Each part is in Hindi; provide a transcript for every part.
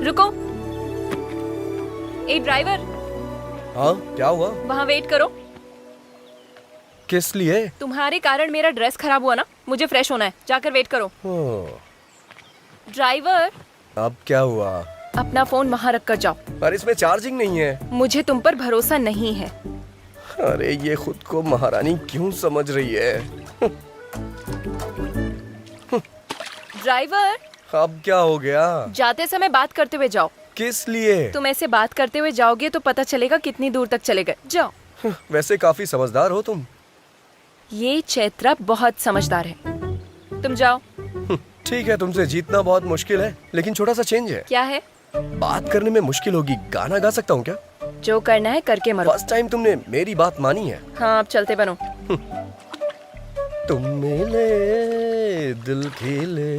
रुको। ए ड्राइवर, हाँ क्या हुआ? वहाँ वेट करो। किस लिए? तुम्हारे कारण मेरा ड्रेस खराब हुआ ना, मुझे फ्रेश होना है, जाकर वेट करो। ड्राइवर, अब क्या हुआ? अपना फोन वहाँ रख कर जाओ। पर इसमें चार्जिंग नहीं है। मुझे तुम पर भरोसा नहीं है। अरे ये खुद को महारानी क्यों समझ रही है? ड्राइवर, अब क्या हो गया? जाते समय बात करते हुए जाओ। किस लिए? तुम ऐसे बात करते हुए जाओगे तो पता चलेगा कितनी दूर तक चले गए। जाओ। वैसे काफी समझदार हो तुम। ये चैत्रा बहुत समझदार है। तुम जाओ। ठीक है, तुमसे जीतना बहुत मुश्किल है, लेकिन छोटा सा चेंज है। क्या है? बात करने में मुश्किल होगी, गाना गा सकता हूँ क्या? जो करना है करके मरो। फर्स्ट टाइम तुमने मेरी बात मानी है। हाँ, अब चलते बनो। तुम मिले दिल खिले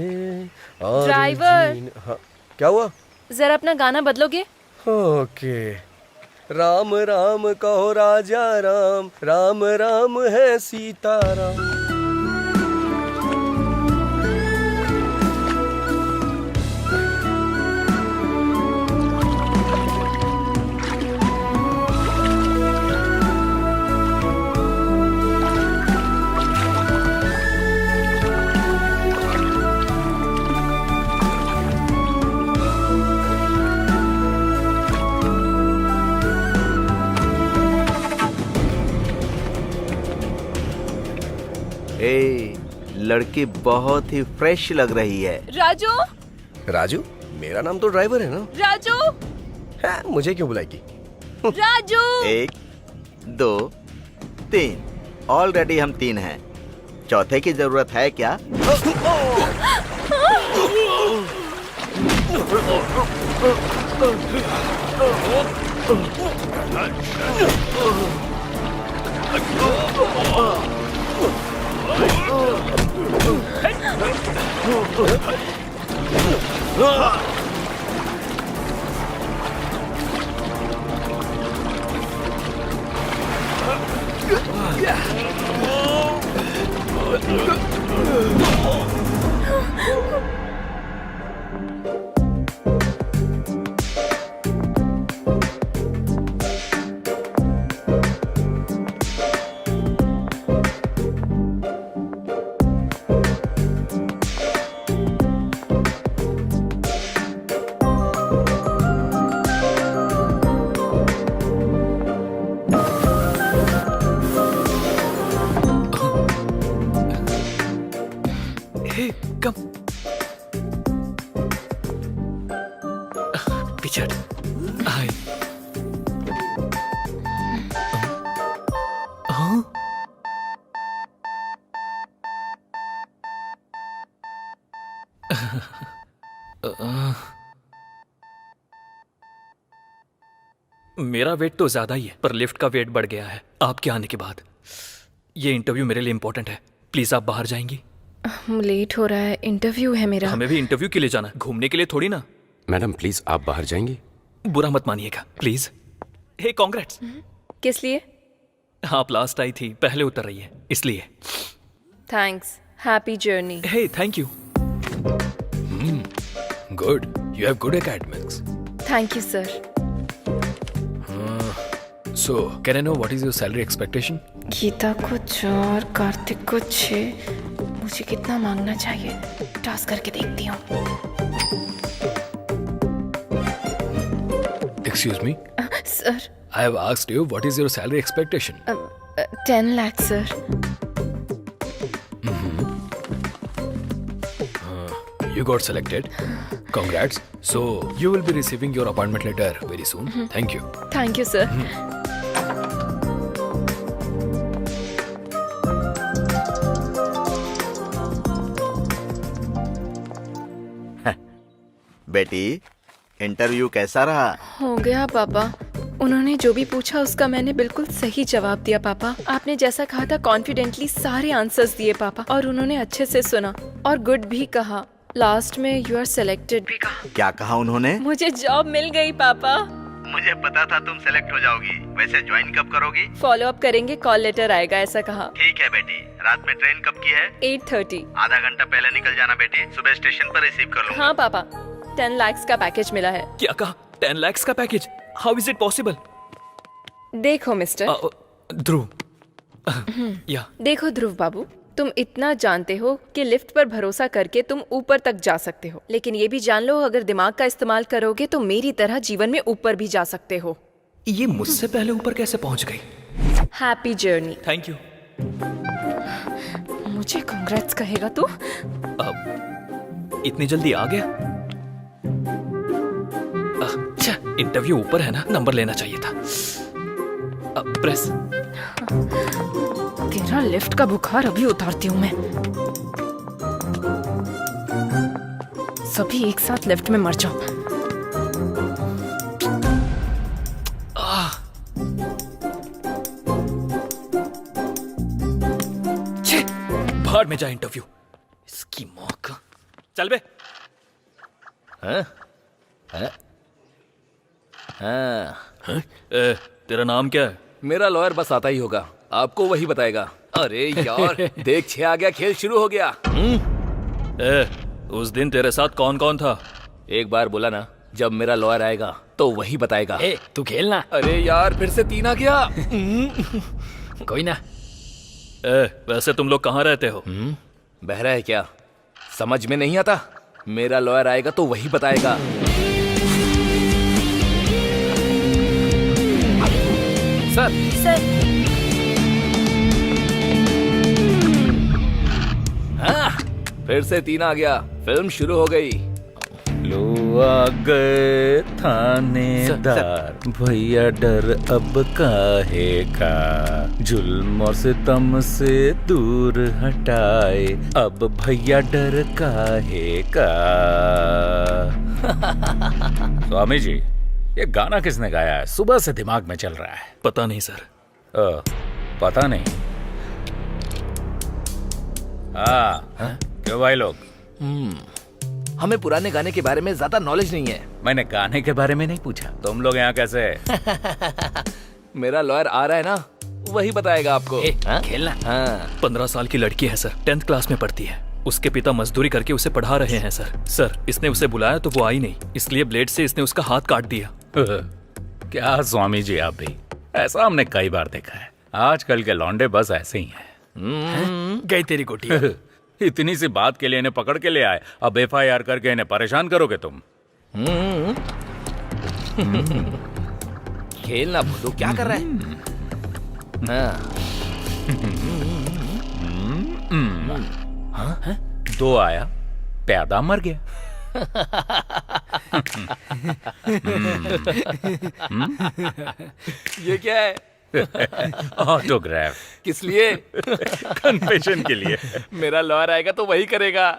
और ड्राइवर। हाँ, क्या हुआ? जरा अपना गाना बदलोगे? ओके। राम राम कहो राजा राम, राम राम है सीताराम। लड़की बहुत ही फ्रेश लग रही है। राजू। राजू? मेरा नाम तो ड्राइवर है ना। राजू। है, मुझे क्यों बुलाएगी? राजू। 1 2 3, ऑलरेडी हम 3 हैं। चौथे की जरूरत है क्या? कम पीछे हाय। मेरा वेट तो ज्यादा ही है, पर लिफ्ट का वेट बढ़ गया है आपके आने के बाद। ये इंटरव्यू मेरे लिए इंपॉर्टेंट है, प्लीज आप बाहर जाएंगी? लेट हो रहा है, इंटरव्यू है मेरा। हमें भी इंटरव्यू के लिए जाना, घूमने के लिए थोड़ी ना। मैडम प्लीज आप बाहर जाएंगी? बुरा मत मानिएगा प्लीज। Hey congrats. किस लिए? आप लास्ट आई थी, पहले उतर रही है इसलिए। Thanks, happy journey. Hey thank you. Good, you have good academics. Thank you sir. So can I know what is your salary expectation? Gita को 4, कार्तिक को 6। मुझे कितना मांगना चाहिए? टास्क करके देखती हूँ। Excuse me sir. I have asked you what is your salary expectation? 10 lakh sir. You got selected. Congrats. So you will be receiving your appointment letter very soon. Thank you. Thank you sir. बेटी, इंटरव्यू कैसा रहा? हो गया पापा। उन्होंने जो भी पूछा उसका मैंने बिल्कुल सही जवाब दिया पापा। आपने जैसा कहा था कॉन्फिडेंटली सारे आंसर्स दिए पापा, और उन्होंने अच्छे से सुना और गुड भी कहा। लास्ट में यू आर सिलेक्टेड भी कहा। क्या कहा उन्होंने? मुझे जॉब मिल गई पापा। मुझे पता था तुम सेलेक्ट हो जाओगी। वैसे ज्वाइन कब करोगी? फॉलो अप करेंगे, कॉल लेटर आएगा, ऐसा कहा। ठीक है बेटी। रात में ट्रेन कब की है? 8:30। आधा घंटा पहले निकल जाना बेटी, सुबह स्टेशन पर रिसीव कर लूंगा। हाँ पापा। 10 lakhs का पैकेज मिला है। क्या कहा? 10 lakhs का package? How is it possible? देखो मिस्टर, ध्रुव, या देखो ध्रुव बाबू, तुम इतना जानते हो कि लिफ्ट पर भरोसा करके तुम ऊपर तक जा सकते हो, लेकिन ये भी जान लो अगर दिमाग का इस्तेमाल करोगे तो मेरी तरह जीवन में ऊपर भी जा सकते हो। ये मुझसे पहले ऊपर कैसे पहुंच गई? Happy journey. Thank you. मुझे कांग्रेट्स कहेगा तू? इतनी जल्दी आ गया? अच्छा, इंटरव्यू ऊपर है ना, नंबर लेना चाहिए था। प्रेस। तेरा लिफ्ट का बुखार अभी उतारती हूँ मैं। सभी एक साथ लिफ्ट में मर जाओ। भाड़ में जा इंटरव्यू, इसकी मौका। चल बे। तेरा नाम क्या है? मेरा लॉयर बस आता ही होगा, आपको वही बताएगा। अरे यार देख 6 आ गया, खेल शुरू हो गया। उस दिन तेरे साथ कौन कौन था? एक बार बोला ना, जब मेरा लॉयर आएगा तो वही बताएगा। तू खेलना। अरे यार फिर से 3 आ गया। कोई ना। वैसे तुम लोग कहाँ रहते हो? बहरा है क्या? समझ में नहीं आता? मेरा लॉयर आएगा तो वही बताएगा। सर हाँ, फिर से 3 आ गया, फिल्म शुरू हो गई। लो आ गए थानेदार, भैया डर अब काहे का, जुल्म और सितम से दूर हटाए, अब भैया डर काहे का। स्वामी जी, ये गाना किसने गाया है? सुबह से दिमाग में चल रहा है। पता नहीं सर। पता नहीं? हाँ, क्यों भाई लोग? हमें पुराने गाने के बारे में ज्यादा नॉलेज नहीं है। मैंने गाने के बारे में नहीं पूछा, तुम लोग यहाँ कैसे? मेरा लॉयर आ रहा है ना, वही बताएगा आपको। खेलना। हाँ। 15 साल की लड़की है सर, 10th क्लास में पढ़ती है। उसके पिता मजदूरी करके उसे पढ़ा रहे हैं सर। सर, इसने उसे बुलाया तो वो आई नहीं, इसलिए ब्लेड से इसने उसका हाथ काट दिया। क्या स्वामी जी, आप भी? ऐसा हमने कई बार देखा है। आजकल के लौंडे बस ऐसे ही हैं। गई तेरी गोटी। इतनी सी बात के लिए इन्हें पकड़ के ले आए, अब FIR करके इन्हें परेशान करोगे तुम? खेलना भूलो, क्या कर रहा है? हाँ। 2 आया, प्यादा मर गया। ये क्या है? ऑटोग्राफ। किस लिए? कन्फेशन के लिए। मेरा लॉयर आएगा तो वही करेगा।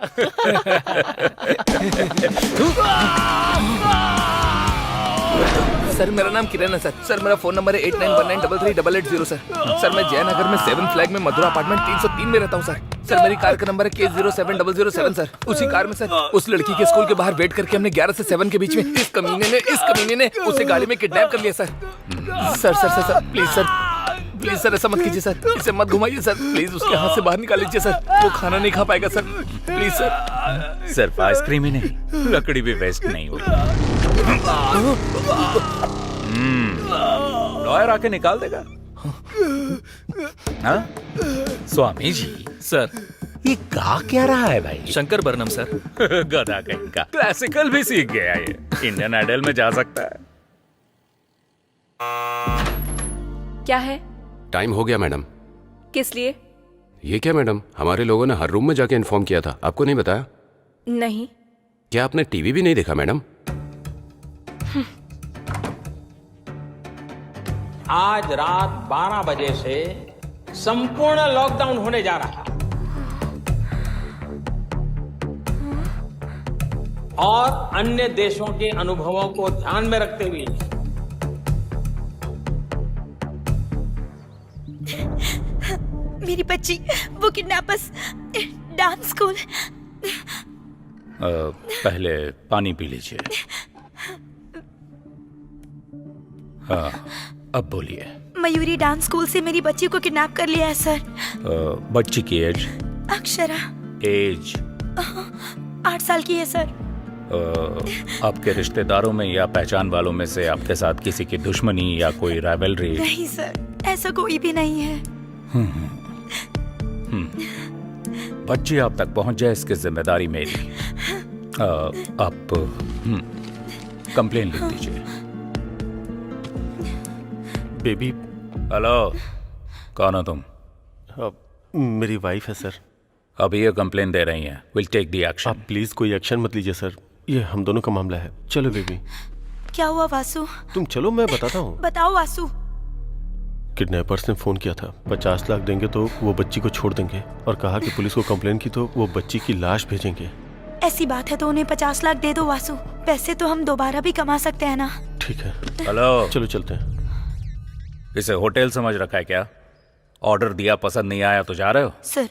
सर मेरा नाम किरण है सर। सर मेरा फोन नंबर है 8919333880 सर। सर मैं जयनगर में 7 फ्लैग में मधुरा अपार्टमेंट 303 में रहता हूँ सर। सर मेरी कार का नंबर है K07007 सर। उसी कार में सर उस लड़की के स्कूल के बाहर वेट करके हमने 11 से 7 के बीच में इस कमीने ने उसे गाड़ी में किडनैप कर लिया sir. Sir sir sir sir please sir, please sir ऐसा मत कीजिए सर, इसे मत घुमाइए सर, प्लीज उसके हाथ से बाहर निकाल लीजिए सर, वो खाना नहीं खा पाएगा सर, प्लीज सर। सिर्फ आइसक्रीम ही नहीं, लकड़ी भी वेस्ट नहीं हुई। लॉयर आके निकाल देगा। हाँ? स्वामी जी सर, ये गा क्या रहा है भाई? शंकर बरनम सर। गधा कहीं का, क्लासिकल भी सीख गया ये। इंडियन आइडल में जा सकता है। क्या है? टाइम हो गया मैडम। किस लिए? ये क्या मैडम, हमारे लोगों ने हर रूम में जाके इन्फॉर्म किया था, आपको नहीं बताया? नहीं। क्या आपने टीवी भी नहीं देखा मैडम? आज रात 12 बजे से संपूर्ण लॉकडाउन होने जा रहा है और अन्य देशों के अनुभवों को ध्यान में रखते हुए मेरी बच्ची, वो किडनैपर्स डांस स्कूल। पहले पानी पी लीजिए। हाँ, अब बोलिए। मयूरी डांस स्कूल से मेरी बच्ची को किडनैप कर लिया है सर। बच्ची की एज? अक्षरा एज 8 साल की है सर। आपके रिश्तेदारों में या पहचान वालों में से आपके साथ किसी की दुश्मनी या कोई राइवलरी? नहीं सर, ऐसा कोई भी नहीं है। बच्ची आप तक पहुंच जाए इसकी जिम्मेदारी मेरी। आप कंप्लेन लिख दीजिए। बेबी। हेलो, कौन हो तुम? मेरी वाइफ है सर। अभी ये कंप्लेन दे रही हैं। Will take the action. आप प्लीज कोई एक्शन मत लीजिए सर, ये हम दोनों का मामला है। चलो बेबी। क्या हुआ वासु? तुम चलो, मैं बताता हूँ। बताओ वासु। किडनैपर्स ने फोन किया था, 50 लाख देंगे तो वो बच्ची को छोड़ देंगे, और कहा कि पुलिस को कंप्लेन की तो वो बच्ची की लाश भेजेंगे। ऐसी बात है तो उन्हें 50 लाख दे दो वासु। पैसे तो हम दोबारा भी कमा सकते हैं ना। ठीक है। हेलो, चलो चलते हैं। इसे होटल समझ रखा है क्या? ऑर्डर दिया, पसंद नहीं आया तो जा रहे हो? सर,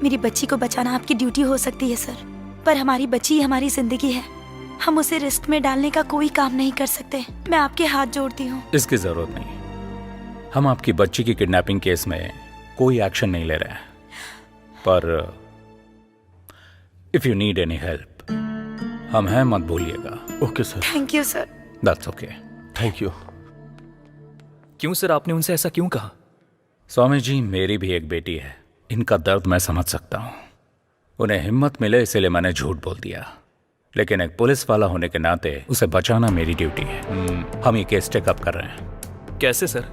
मेरी बच्ची को बचाना आपकी ड्यूटी हो सकती है सर, पर हमारी बच्ची हमारी जिंदगी है। हम उसे रिस्क में डालने का कोई काम नहीं कर सकते। मैं आपके हाथ जोड़ती हूँ। इसकी जरूरत नहीं। हम आपकी बच्ची की किडनैपिंग केस में कोई एक्शन नहीं ले रहे हैं, पर if you need any help हम हैं, मत भूलिएगा। Okay sir. Thank you sir. That's okay. Thank you. क्यों सर, आपने उनसे ऐसा क्यों कहा? स्वामी जी, मेरी भी एक बेटी है, इनका दर्द मैं समझ सकता हूँ। उन्हें हिम्मत मिले इसलिए मैंने झूठ बोल दिया, लेकिन एक पुलिस वाला होने के नाते उसे बचाना मेरी ड्यूटी है। हम ये केस टेकअप कर रहे हैं। कैसे सर?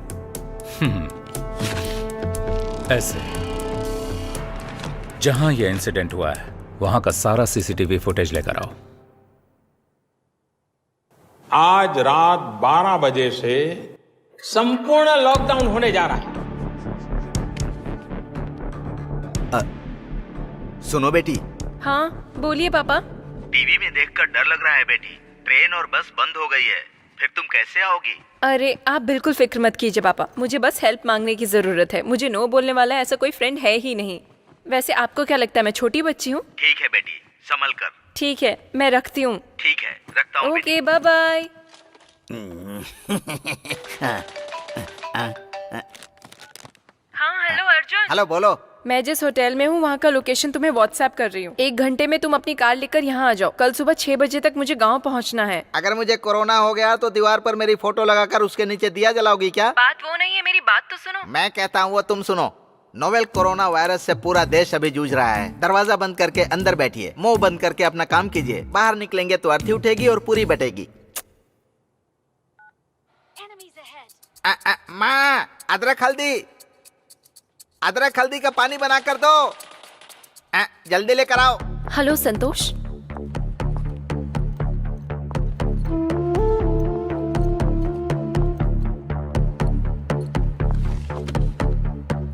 ऐसे, जहां यह इंसिडेंट हुआ है वहां का सारा सीसीटीवी फुटेज लेकर आओ। आज रात 12 बजे से संपूर्ण लॉकडाउन होने जा रहा है। सुनो बेटी। हाँ बोलिए पापा। टीवी में देखकर डर लग रहा है बेटी। ट्रेन और बस बंद हो गई है, फिर तुम कैसे आओगी? अरे आप बिल्कुल फिक्र मत कीजिए पापा, मुझे बस हेल्प मांगने की जरूरत है। मुझे नो बोलने वाला ऐसा कोई फ्रेंड है ही नहीं। वैसे आपको क्या लगता है मैं छोटी बच्ची हूँ? ठीक है बेटी, संभल कर। ठीक है, मैं रखती हूँ। ठीक है, रखता हूँ। Okay, bye bye. हाँ हेलो अर्जुन। हेलो, बोलो। मैं जिस होटल में हूँ वहाँ का लोकेशन तुम्हें व्हाट्सएप कर रही हूँ। 1 घंटे में तुम अपनी कार लेकर यहाँ आ जाओ। कल सुबह 6 बजे तक मुझे गाँव पहुँचना है। अगर मुझे कोरोना हो गया तो दीवार पर मेरी फोटो लगाकर उसके नीचे दिया जलाओगी क्या? बात वो नहीं है, मेरी बात तो सुनो। मैं कहता हूँ वो तुम सुनो। नोवेल कोरोना वायरस से पूरा देश अभी जूझ रहा है। दरवाजा बंद करके अंदर बैठिए, मुंह बंद करके अपना काम कीजिए। बाहर निकलेंगे तो अर्थी उठेगी और पूरी बटेगी। माँ, अदरक हल्दी का पानी बना कर दो। जल्दी लेकर आओ। हेलो संतोष।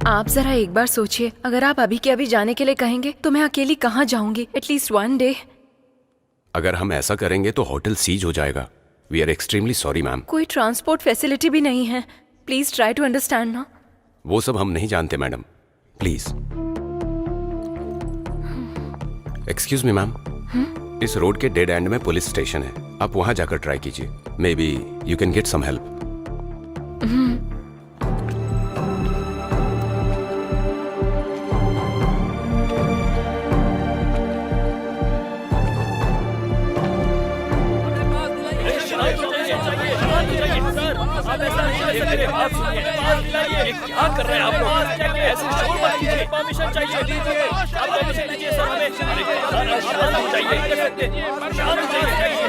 आप जरा एक बार सोचिए, अगर आप अभी के अभी जाने के लिए कहेंगे तो मैं अकेली कहाँ जाऊंगी? At least 1 day. अगर हम ऐसा करेंगे तो होटल सीज हो जाएगा। We are extremely sorry ma'am. कोई ट्रांसपोर्ट फैसिलिटी भी नहीं है। प्लीज ट्राई टू अंडरस्टैंड ना। वो सब हम नहीं जानते madam, please. Excuse me ma'am, इस रोड के डेड एंड में पुलिस स्टेशन है, आप वहां जाकर ट्राई कीजिए। Maybe you can get some help. क्या कर रहे हैं आप लोग? ऐसे शोर मत कीजिए। परमिशन चाहिए, दीजिए। आप परमिशन दीजिए सर हमें। शांत चाहिए। शांत चाहिए।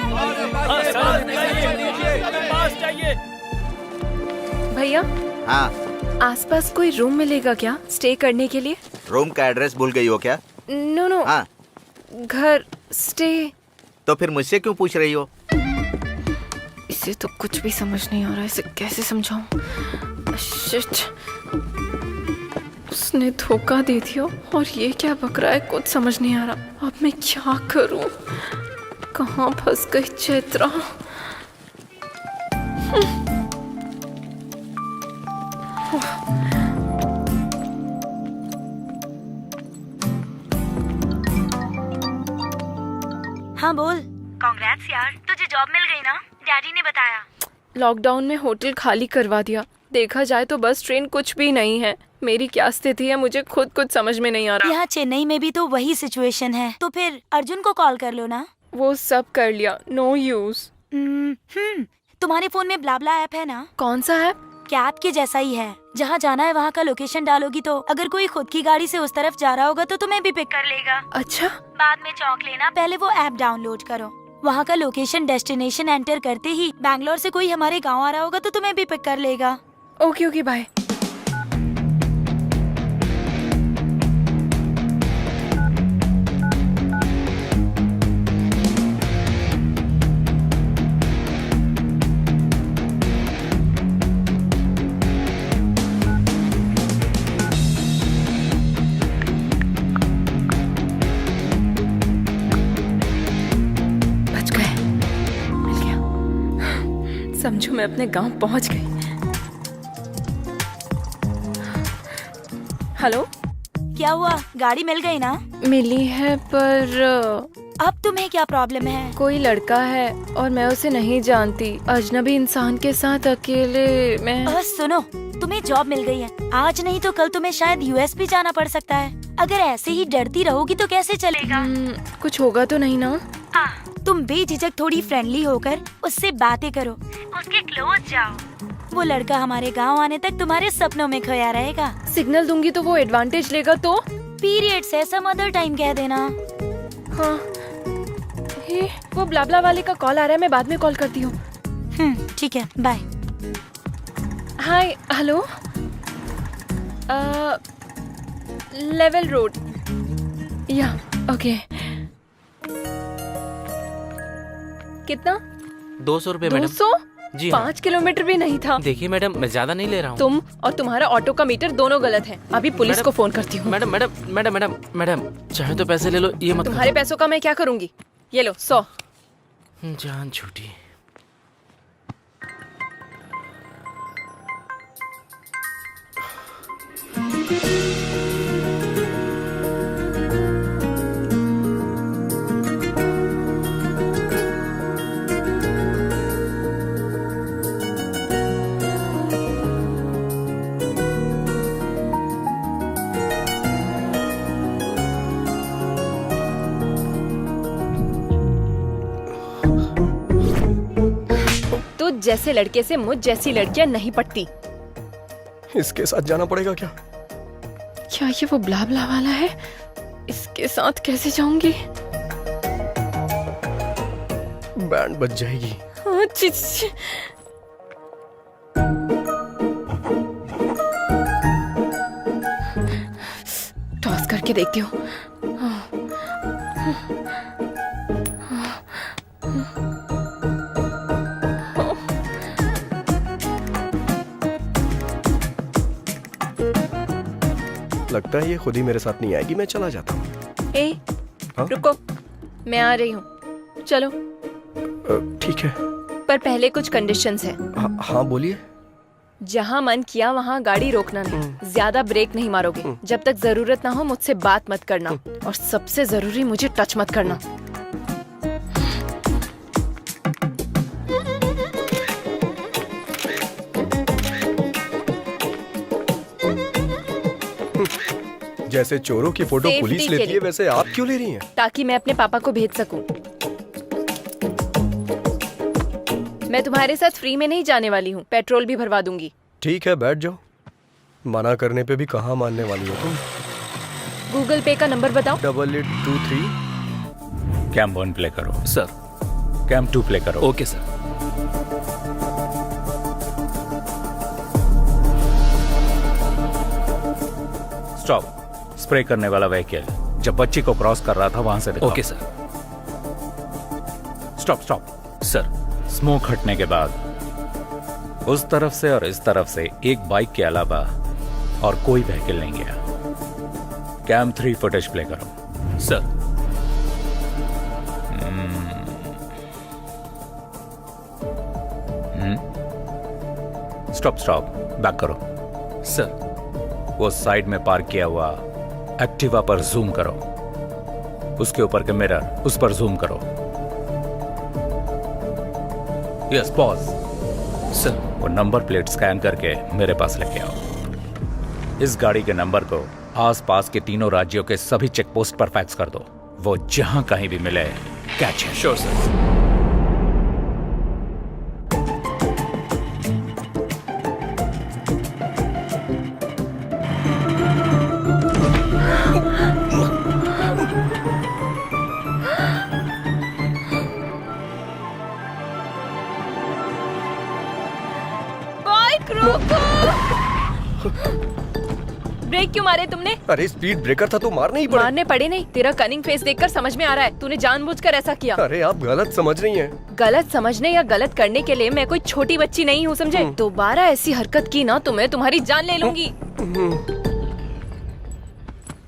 हाँ, शांत चाहिए। पास चाहिए। भैया, हाँ, आसपास कोई रूम मिलेगा क्या स्टे करने के लिए? रूम का एड्रेस भूल गई हो क्या? नो, हाँ, घर स्टे। तो फिर मुझसे क्यों पूछ रही हो? इसे तो कुछ भी समझ नहीं आ रहा, इसे कैसे समझाऊं? शिट, उसने धोखा दे दिया और ये क्या बक रहा है, कुछ समझ नहीं आ रहा। अब मैं क्या करूं? कहाँ फंस गई चैत्रा? हाँ बोल। कांग्रेट्स यार, तुझे जॉब मिल गई ना? डैडी ने बताया। लॉकडाउन में होटल खाली करवा दिया। देखा जाए तो बस ट्रेन कुछ भी नहीं है। मेरी क्या स्थिति है मुझे खुद कुछ समझ में नहीं आ रहा। यहाँ चेन्नई में भी तो वही सिचुएशन है, तो फिर अर्जुन को कॉल कर लो ना। वो सब कर लिया, नो यूज। तुम्हारे फोन में ब्लाब्ला ऐप है ना? कौन सा ऐप? कैब के जैसा ही है। जहाँ जाना है वहाँ का लोकेशन डालोगी तो अगर कोई खुद की गाड़ी से उस तरफ जा रहा होगा तो तुम्हें भी पिक कर लेगा। अच्छा, बाद में चौंक लेना, पहले वो ऐप डाउनलोड करो। वहाँ का लोकेशन डेस्टिनेशन एंटर करते ही बैंगलोर से कोई हमारे गाँव आ रहा होगा तो तुम्हें भी पिक कर लेगा। Okay okay, bye. बच गए, मिल गया। समझो मैं अपने गांव पहुंच गई। हेलो, क्या हुआ? गाड़ी मिल गई ना? मिली है पर अब तुम्हें क्या प्रॉब्लम है? कोई लड़का है और मैं उसे नहीं जानती। अजनबी इंसान के साथ अकेले मैं। सुनो, तुम्हें जॉब मिल गई है। आज नहीं तो कल तुम्हें शायद यूएस भी जाना पड़ सकता है। अगर ऐसे ही डरती रहोगी तो कैसे चलेगा? कुछ होगा तो नहीं ना? तुम बेझिझक थोड़ी फ्रेंडली होकर उससे बातें करो, उसके क्लोज जाओ। वो लड़का हमारे गांव आने तक तुम्हारे सपनों में खोया रहेगा। सिग्नल दूंगी तो वो एडवांटेज लेगा तो? पीरियड्स है, सम अदर टाइम कह देना। हाँ, हे, वो ब्लाब्ला वाले का कॉल आ रहा है, मैं बाद में कॉल करती हूँ। ठीक है, बाय। हाय, हेलो, लेवल रोड, या ओके। कितना? 200 रुपए मैडम। 200? जी 5 किलोमीटर भी नहीं था। देखिए मैडम, मैं ज्यादा नहीं ले रहा हूँ। तुम और तुम्हारा ऑटो का मीटर दोनों गलत है। अभी पुलिस को फोन करती हूँ। Madam madam madam madam madam, चाहे तो पैसे ले लो, ये मत तुम्हारे पैसों का मैं क्या करूँगी? ये लो 100। जान छूटी। तो जैसे लड़के से मुझ जैसी लड़कियां नहीं पटती। इसके साथ जाना पड़ेगा क्या? क्या ये वो ब्लाब्ला वाला है? इसके साथ कैसे जाऊंगी? बैंड बज जाएगी। हाँ, छी, छी। टॉस करके देखती हूँ। लगता है ये खुद ही मेरे साथ नहीं आएगी, मैं चला जाता हूँ। हाँ? रुको, मैं आ रही हूँ, चलो। ठीक है, पर पहले कुछ कंडीशंस हैं। हाँ बोलिए। जहाँ मन किया वहाँ गाड़ी रोकना नहीं, ज्यादा ब्रेक नहीं मारोगे। जब तक जरूरत ना हो मुझसे बात मत करना, और सबसे जरूरी मुझे टच मत करना। जैसे चोरों की फोटो Safety पुलिस के लेती है, लिए। वैसे आप क्यों ले रही हैं? ताकि मैं अपने पापा को भेज सकूं। मैं तुम्हारे साथ फ्री में नहीं जाने वाली हूँ, पेट्रोल भी भरवा दूंगी। ठीक है, बैठ जाओ। मना करने पे भी कहाँ मानने वाली हो तुम? गूगल पे का नंबर बताओ। 8823। कैम 1 प्ले करो। सर। कैम 2 प्ले करो। Okay sir. स्टॉप। स्प्रे करने वाला व्हीकल जब बच्ची को क्रॉस कर रहा था वहां से दिखाओ। Okay sir. Stop stop. Sir. Smoke हटने के बाद उस तरफ से और इस तरफ से एक बाइक के अलावा और कोई व्हीकल नहीं गया। कैम 3 फुटेज प्ले करो। सर। स्टॉप स्टॉप, बैक करो। सर। वो साइड में पार्क किया हुआ एक्टिवा पर जूम करो। उसके ऊपर के मिरर, उस पर जूम करो। Yes, pause. सर। वो नंबर प्लेट स्कैन करके मेरे पास लेके आओ। इस गाड़ी के नंबर को आसपास के तीनों राज्यों के सभी चेक पोस्ट पर फैक्स कर दो। वो जहां कहीं भी मिले कैच है। Sure sir. बाइक रोको। ब्रेक क्यों मारे तुमने? अरे स्पीड ब्रेकर था तो मारने ही पड़े। मारने पड़े नहीं, तेरा कनिंग फेस देखकर समझ में आ रहा है तूने जानबूझकर ऐसा किया। अरे आप गलत समझ रही हैं। गलत समझने या गलत करने के लिए मैं कोई छोटी बच्ची नहीं हूँ, समझे? दोबारा ऐसी हरकत की ना तो मैं तुम्हारी जान ले लूंगी।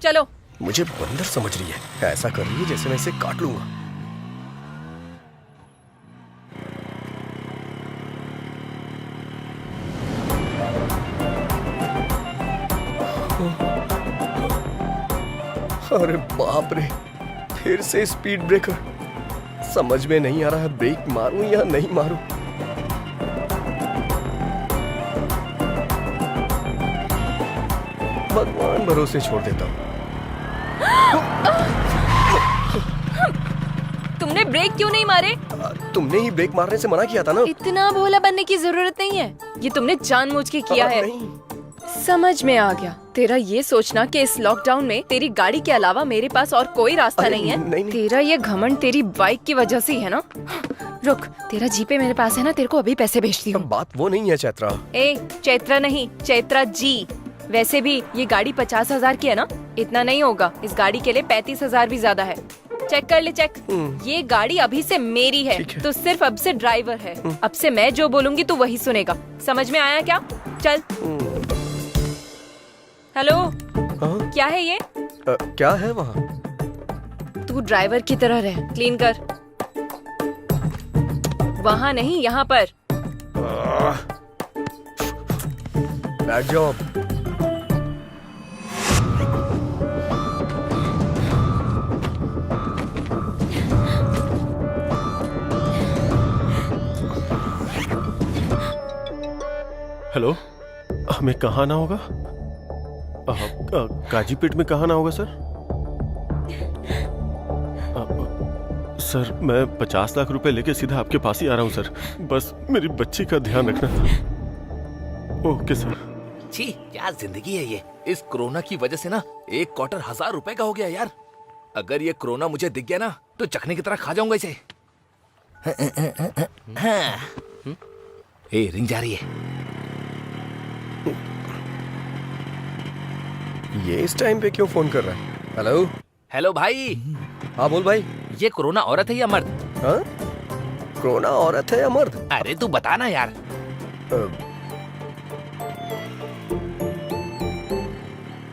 चलो। मुझे बंदर समझ रही है, ऐसा कर रही है जैसे मैं इसे काट लूंगा। अरे बाप रे, फिर से स्पीड ब्रेकर। समझ में नहीं आ रहा है ब्रेक मारूं या नहीं मारूं। भगवान भरोसे छोड़ देता हूं। तुमने ब्रेक क्यों नहीं मारे? तुमने ही ब्रेक मारने से मना किया था ना। इतना भोला बनने की जरूरत नहीं है, ये तुमने जानबूझ के किया है। नहीं। समझ में आ गया। तेरा ये सोचना कि इस लॉकडाउन में तेरी गाड़ी के अलावा मेरे पास और कोई रास्ता नहीं है। नहीं। तेरा ये घमंड तेरी बाइक की वजह से ही है ना। रुक, तेरा जीपे मेरे पास है ना, तेरे को अभी पैसे भेजती हूँ। बात वो नहीं है चैत्रा। ए, चैत्रा नहीं, चैत्रा जी। वैसे भी ये गाड़ी 50,000 की है ना, इतना नहीं होगा। इस गाड़ी के लिए 35,000 भी ज्यादा है। चेक कर ले, चेक। ये गाड़ी अभी से मेरी है, तो सिर्फ अब से ड्राइवर है। अब से मैं जो बोलूंगी तू वही सुनेगा। समझ में आया क्या? चल। हेलो, क्या है ये? क्या है वहाँ? तू ड्राइवर की तरह रह, क्लीन कर। वहाँ नहीं, यहाँ पर। Bad job. हेलो, हमें कहाँ आना होगा? काजीपेट में कहाँ आना होगा सर? सर मैं 50 लाख रुपए लेके सीधा आपके पास ही आ रहा हूँ सर। बस मेरी बच्ची का ध्यान रखना था। Okay sir. छी, क्या जिंदगी है ये। इस कोरोना की वजह से ना एक क्वार्टर 1000 रुपए का हो गया यार। अगर ये कोरोना मुझे दिख गया ना तो चखने की तरह खा जाऊंगा इसे। ए, रिंग जा रही है। ये इस टाइम पे क्यों फोन कर रहा है? हेलो। हेलो भाई। हाँ बोल भाई। ये कोरोना औरत है या मर्द? हाँ? कोरोना औरत है या मर्द? अरे तू बता ना यार।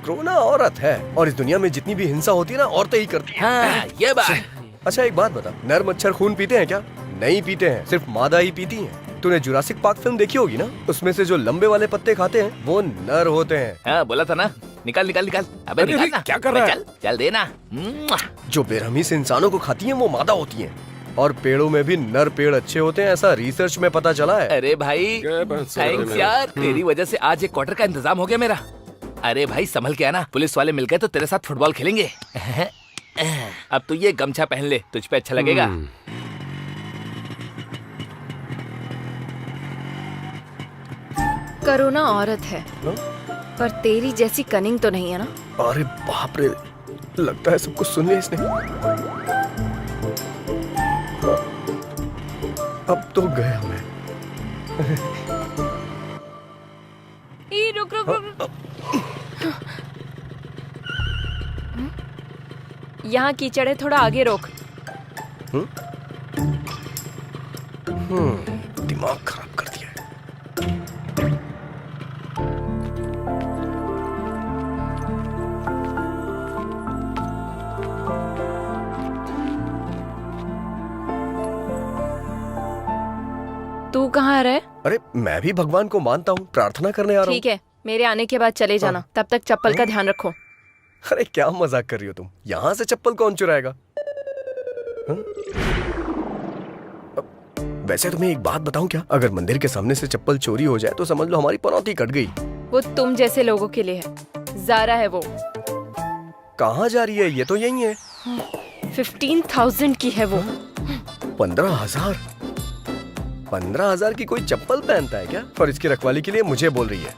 कोरोना औरत है, और इस दुनिया में जितनी भी हिंसा होती है ना औरतें ही करती हैं। हाँ, ये बात। अच्छा एक बात बता, नर मच्छर खून पीते हैं क्या? नहीं पीते हैं, सिर्फ मादा ही पीती हैं। तूने जुरासिक पार्क फिल्म देखी होगी ना, उसमें से जो लंबे वाले पत्ते खाते हैं वो नर होते हैं। हाँ, बोला था ना। निकाल निकाल निकाल। अबे निकाल ना। क्या कर रहा है? चल चल देना। जो बेरहमी से इंसानों को खाती हैं वो मादा होती हैं, और पेड़ों में भी नर पेड़ अच्छे होते हैं, ऐसा रिसर्च में पता चला है। अरे भाई थैंक्स यार, तेरी वजह से आज एक क्वार्टर का इंतजाम हो गया मेरा। अरे भाई संभल के आना, पुलिस वाले मिल गए तो तेरे साथ फुटबॉल खेलेंगे। अब तू ये गमछा पहन ले, तुझ पे अच्छा लगेगा। कोरोना औरत है, पर तेरी जैसी कनिंग तो नहीं है ना। अरे बाप रे, लगता है सब कुछ सुन लिया इसने। अब तो गया मैं। रुक रुक रुक। यहाँ कीचड़ है, थोड़ा आगे रोक। दिमाग खराब कर दिया है। तू कहाँ रहे? अरे मैं भी भगवान को मानता हूँ, प्रार्थना करने आ रहा हूँ। ठीक है, मेरे आने के बाद चले जाना। तब तक चप्पल का ध्यान रखो। अरे क्या मजाक कर रही हो तुम? यहाँ से चप्पल कौन चुराएगा? वैसे तुम्हें एक बात बताऊं क्या? अगर मंदिर के सामने से चप्पल चोरी हो जाए तो समझ लो हमारी पनौती कट गई। वो तुम जैसे लोगों के लिए है। ज़ारा है वो। कहाँ जा रही है? ये तो यही है। 15,000 की है वो। 15,000? 15,000 की कोई चप्पल पहनता है क्या? और इसकी रखवाली के लिए मुझे बोल रही है।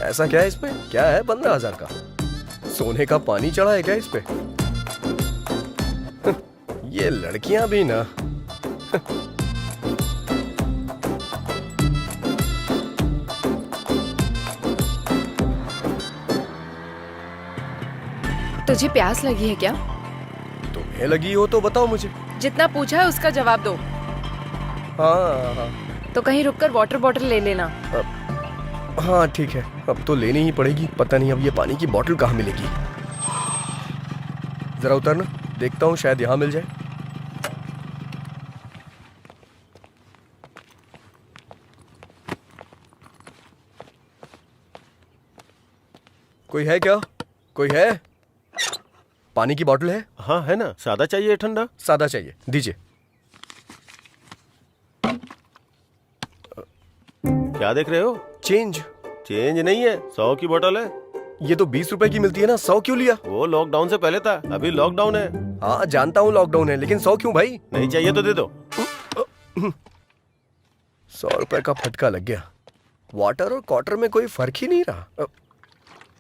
ऐसा क्या है इसमें? क्या है 15,000 का? सोने का पानी चढ़ा है क्या इस पे? ये लड़कियां भी ना। तुझे प्यास लगी है क्या? तुम्हें लगी हो तो बताओ मुझे। जितना पूछा है उसका जवाब दो। हाँ हाँ तो कहीं रुककर वाटर बॉटल ले लेना। हाँ ठीक है, अब तो लेनी ही पड़ेगी। पता नहीं अब ये पानी की बोतल कहाँ मिलेगी। जरा उतरना, देखता हूँ शायद यहाँ मिल जाए। कोई है क्या? कोई है? पानी की बोतल है? हाँ है ना। सादा चाहिए ठंडा? सादा चाहिए, दीजिए। क्या देख रहे हो? चेंज। चेंज नहीं है, 100 की बोतल है। ये तो 20 रुपए की मिलती है ना, 100 क्यों लिया? वो लॉकडाउन से पहले था, अभी लॉकडाउन है। हाँ जानता हूँ लॉकडाउन है, लेकिन 100 क्यों भाई? नहीं चाहिए तो दे दो। 100 रुपए का फटका लग गया। वाटर और क्वार्टर में कोई फर्क ही नहीं रहा।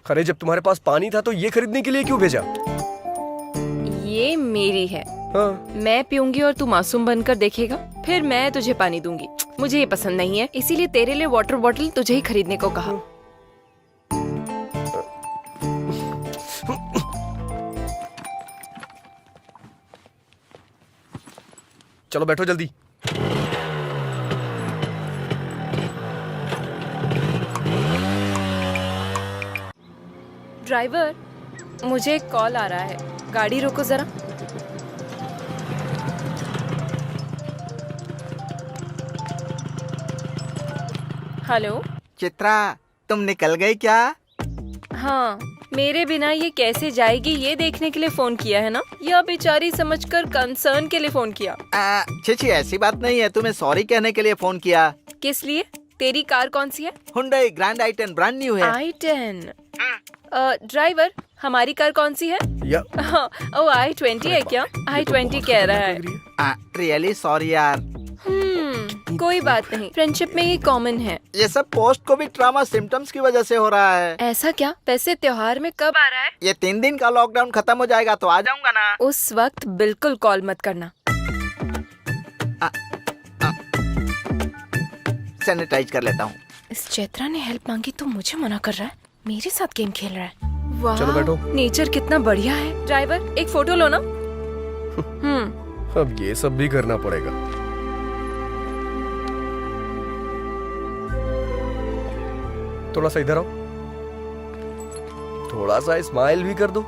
अरे जब तुम्हारे पास पानी था तो ये खरीदने के लिए क्यों भेजा? ये मेरी है। हाँ। मैं पीऊंगी और तू मासूम बनकर देखेगा, फिर मैं तुझे पानी दूंगी। मुझे ये पसंद नहीं है, इसीलिए तेरे लिए वाटर बॉटल तुझे ही खरीदने को कहा। चलो बैठो जल्दी। ड्राइवर, मुझे एक कॉल आ रहा है, गाड़ी रोको जरा। हेलो। चित्रा, तुम निकल गई क्या? हाँ, मेरे बिना ये कैसे जाएगी ये देखने के लिए फोन किया है ना? यह बेचारी समझकर कंसर्न के लिए फोन किया। छी ऐसी बात नहीं है, तुम्हें सॉरी कहने के लिए फोन किया। किस लिए? तेरी कार कौन सी है? Hyundai grand i10 brand new है। i10। ड्राइवर, हमारी कार कौन सी है? या ओ i20 है क्या? i20 कह रहा है। रियली सॉरी यार। कोई बात नहीं, फ्रेंडशिप में ये कॉमन है। ये सब पोस्ट कोविड ट्रॉमा सिम्टम्स की वजह से हो रहा है। ऐसा क्या? वैसे त्योहार में कब आ रहा है? ये 3 दिन का लॉकडाउन खत्म हो जाएगा तो आ जाऊंगा ना। उस वक्त बिल्कुल कॉल मत करना। सैनिटाइज कर लेता हूँ। इस चैत्रा ने हेल्प मांगी तो मुझे मना कर रहा है, मेरे साथ गेम खेल रहा है। वाह, चलो बैठो। नेचर कितना बढ़िया है। ड्राइवर, एक फोटो लो ना। अब ये सब भी करना पड़ेगा। थोड़ा सा इधर आओ, थोड़ा सा स्माइल भी कर दो।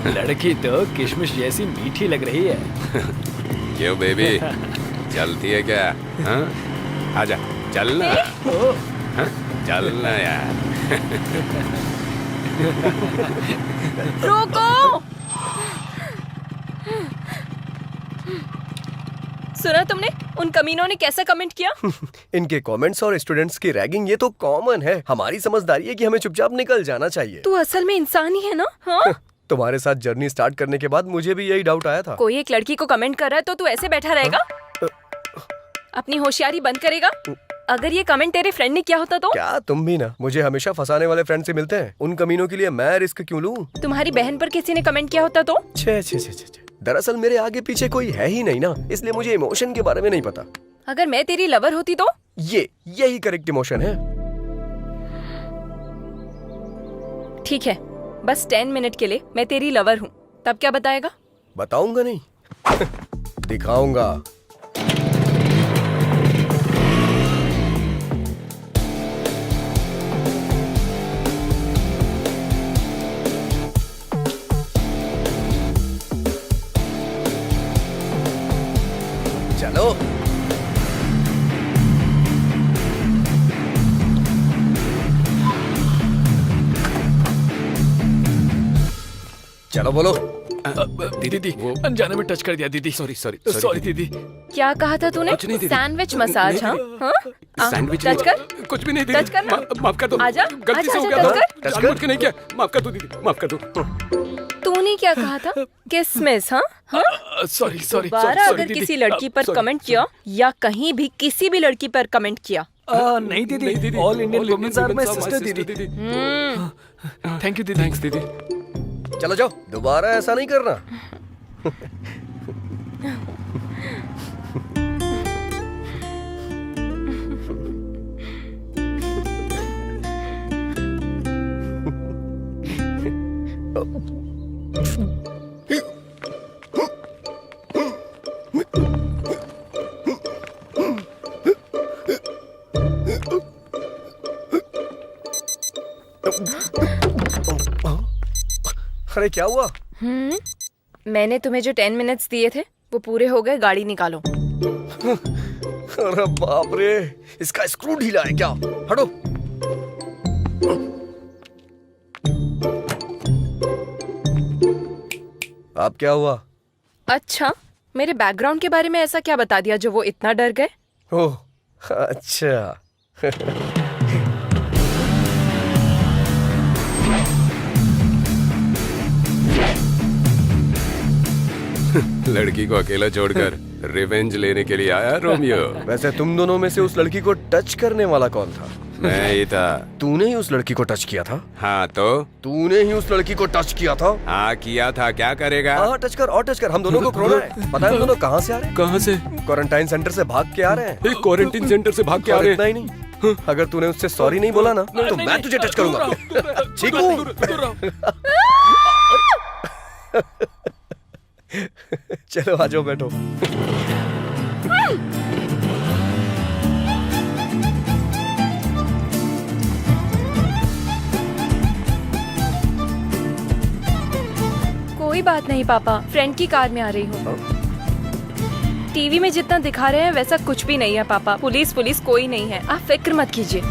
लड़की तो किशमिश जैसी मीठी लग रही है। क्यों बेबी, चलती है क्या? हाँ? आजा, चलना। हाँ? चलना यार। रोको। सुना तुमने? उन कमीनों ने कैसा कमेंट किया? इनके कमेंट्स और स्टूडेंट्स की रैगिंग ये तो कॉमन है। हमारी समझदारी है कि हमें चुपचाप निकल जाना चाहिए। तू असल में इंसान ही है ना? हाँ? तुम्हारे साथ जर्नी स्टार्ट करने के बाद मुझे भी यही डाउट आया था। कोई एक लड़की को कमेंट कर रहा है तो तू ऐसे बैठा रहेगा? अपनी होशियारी बंद करेगा? अगर ये कमेंट तेरे फ्रेंड ने किया होता तो? क्या तुम भी ना मुझे हमेशा फंसाने वाले फ्रेंड से मिलते हैं। उन कमीनों के लिए मैं रिस्क क्यों लूं? तुम्हारी बहन पर किसी ने कमेंट किया होता तो? छे छे छे छे। दरअसल मेरे आगे पीछे कोई है ही नहीं ना, इसलिए मुझे इमोशन के बारे में नहीं पता। अगर मैं तेरी लवर होती तो? यही करेक्ट इमोशन है। ठीक है, बस 10 मिनट के लिए मैं तेरी लवर हूँ, तब क्या बताएगा? बताऊंगा नहीं, दिखाऊंगा। चलो चलो बोलो। दीदी अनजाने में टच कर दिया दीदी। सॉरी सॉरी सॉरी दीदी। क्या कहा था तूने? कुछ नहीं दीदी। Sandwich massage? हाँ हाँ, सैंडविच टच कर। कुछ भी नहीं दीदी। टच करना। माफ कर दो। आजा, गलती से हो आजा, गया। टच कर। जानबूझ के नहीं किया। माफ कर दो दीदी, माफ कर दो। तूने क्या कहा था? किसमिस? हाँ हाँ। सॉरी सॉरी दोबारा अगर किसी लड़की पर कमेंट किया या कहीं भी किसी भी लड़की पर कमेंट किया, नहीं दीदी, all Indian womens are my sister दीदी। थैंक यू दीदी। थैंक्स दीदी। चलो जाओ, दोबारा ऐसा नहीं करना। अरे क्या हुआ? मैंने तुम्हें जो 10 मिनट्स दिए थे वो पूरे हो गए, गाड़ी निकालो। अरे बाप रे, इसका स्क्रू ढीला है क्या? हटो। अब क्या हुआ? अच्छा, मेरे बैकग्राउंड के बारे में ऐसा क्या बता दिया जो वो इतना डर गए? ओह अच्छा। लड़की को अकेला छोड़कर रिवेंज लेने के लिए आया रोमियो। वैसे तुम दोनों में से उस लड़की को टच करने वाला कौन था? मैं ही था। तूने ही उस लड़की को टच किया था? हाँ तो? तूने ही उस लड़की को टच किया था? हाँ किया था, क्या करेगा? हाँ टच कर और टच कर। हम दोनों को कोरोना है। पता है हम दोनों कहाँ से आ रहे हैं? कहाँ से? क्वारंटाइन सेंटर से भाग के आ रहे हैं। क्वारंटीन सेंटर से भाग के आ और रहे इतना ही नहीं, अगर तूने उससे सॉरी नहीं बोला ना तो मैं तुझे टच करूंगा। ठीक हूँ? चलो आ जाओ, बैठो। कोई बात नहीं पापा, फ्रेंड की कार में आ रही हूँ। टीवी में जितना दिखा रहे हैं वैसा कुछ भी नहीं है पापा। पुलिस कोई नहीं है, आप फिक्र मत कीजिए।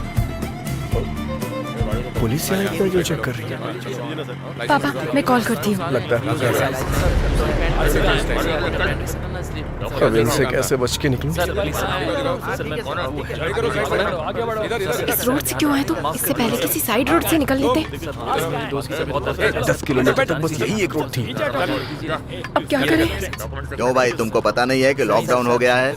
पुलिस यहाँ इतना जो चेक कर रही है? पापा मैं कॉल करती हूँ। लगता है अब इनसे कैसे बच के निकलूं? इस रोड से क्यों आए तुम? इससे पहले किसी साइड रोड से निकल लेते। 10 किलोमीटर तक बस यही एक रोड थी। अब क्या करें? क्यों भाई, तुमको पता नहीं है कि लॉकडाउन हो गया है?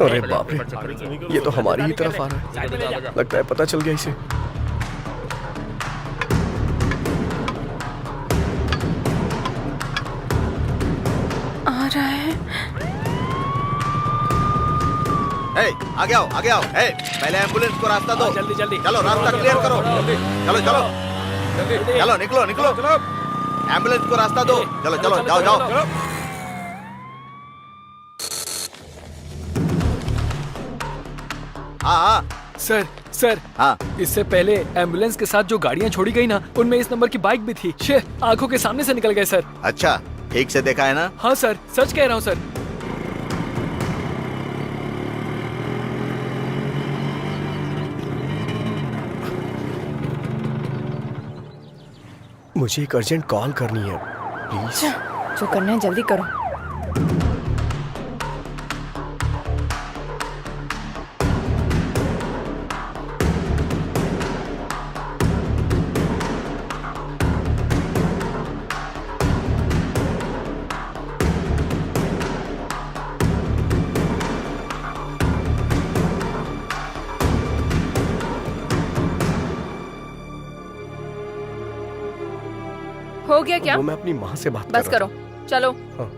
अरे बाप रे, ये तो हमारी ही तरफ आ रहा है। लगता है पता चल गया इसे। आ रहा है। आगे आओ, आगे आओ। पहले एम्बुलेंस को रास्ता दो। जल्दी जल्दी। चलो रास्ता क्लियर करो। चलो चलो चलो, निकलो निकलो। एम्बुलेंस को रास्ता दो। चलो चलो, जाओ जाओ। हाँ हाँ सर हाँ। इससे पहले एम्बुलेंस के साथ जो गाड़ियाँ छोड़ी गई ना, उनमें इस नंबर की बाइक भी थी। आंखों के सामने से निकल गए सर। अच्छा, ठीक से देखा है ना? हाँ सर, सच कह रहा हूँ सर। मुझे एक अर्जेंट कॉल करनी है, प्लीज। जो करना है जल्दी करो। हो गया क्या? वो मैं अपनी माँ से बात बस कर रहा करो, चलो। हाँ।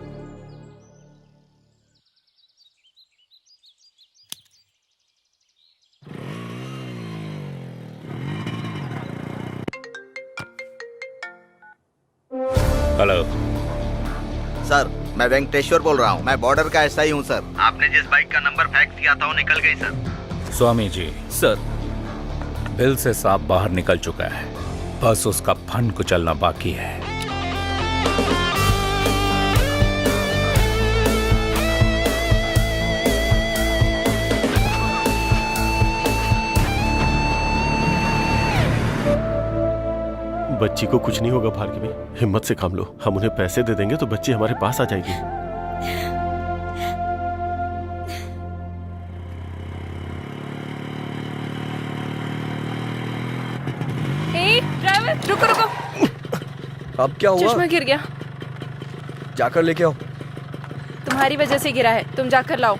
हेलो सर, मैं वेंकटेश्वर बोल रहा हूँ। मैं बॉर्डर का एसआई हूँ सर। आपने जिस बाइक का नंबर फैक्स किया था वो निकल गई sir. Swami ji, sir bill से सांप बाहर निकल चुका है, बस उसका फन कुचलना बाकी है। बच्ची को कुछ नहीं होगा भार्गवी, हिम्मत से काम लो। हम उन्हें पैसे दे देंगे तो बच्ची हमारे पास आ जाएगी। ए, ड्राइवर रुको रुको। अब क्या हुआ? चश्मा गिर गया। जाकर लेके आओ। तुम्हारी वजह से गिरा है, तुम जाकर लाओ।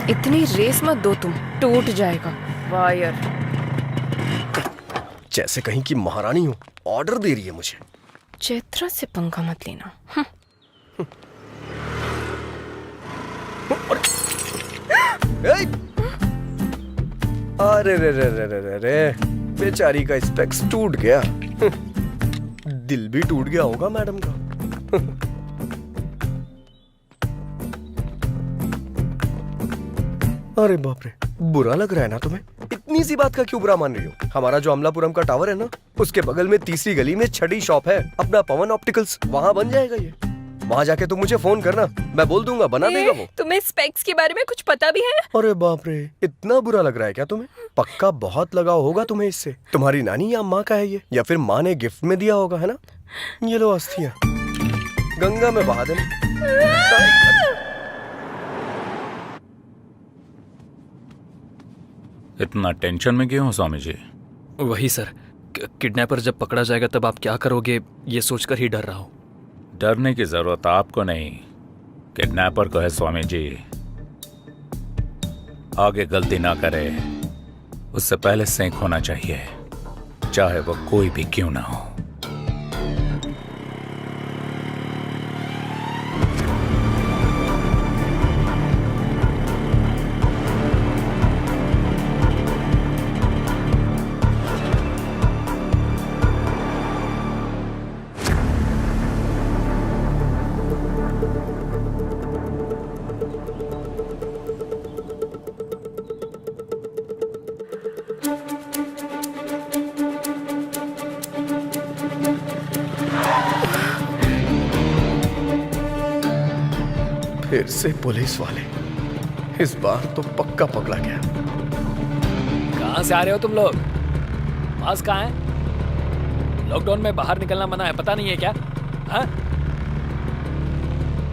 इतनी रेस मत दो तुम, टूट जाएगा वायर। जैसे कहीं की महारानी हो, ऑर्डर दे रही है मुझे। चैत्रा से पंगा मत लेना। ए! अरे रे रे रे रे रे रे, बेचारी का स्पेक्स टूट गया। दिल भी टूट गया होगा मैडम का। अरे बाप रे, बुरा लग रहा है ना तुम्हें? इतनी सी बात का क्यों बुरा मान रही हो? हमारा जो अमलापुरम का टावर है ना, उसके बगल में तीसरी गली में छठी शॉप है अपना पवन ऑप्टिकल्स, वहाँ बन जाएगा ये। वहाँ जाके तुम मुझे फोन करना, मैं बोल दूंगा, बना देगा वो। तुम्हें स्पेक्स के बारे में कुछ पता भी है? अरे बाप रे, इतना बुरा लग रहा है क्या तुम्हें? पक्का बहुत लगाव होगा तुम्हें इससे। तुम्हारी नानी या माँ का है ये, या फिर माँ ने गिफ्ट में दिया होगा, है ना? ये लो अस्थियाँ, गंगा में बहा देना। इतना टेंशन में क्यों हो स्वामी जी? वही सर, किडनैपर जब पकड़ा जाएगा तब आप क्या करोगे, ये सोचकर ही डर रहा हूँ। डरने की जरूरत आपको नहीं, किडनैपर को है स्वामी जी। आगे गलती ना करे, उससे पहले सेंक होना चाहिए, चाहे वो कोई भी क्यों ना हो। फिर से पुलिस वाले, इस बार तो पक्का पकड़ा गया। कहाँ से आ रहे हो तुम लोग? मास्क कहाँ है? लॉकडाउन में बाहर निकलना मना है, पता नहीं है क्या? हाँ?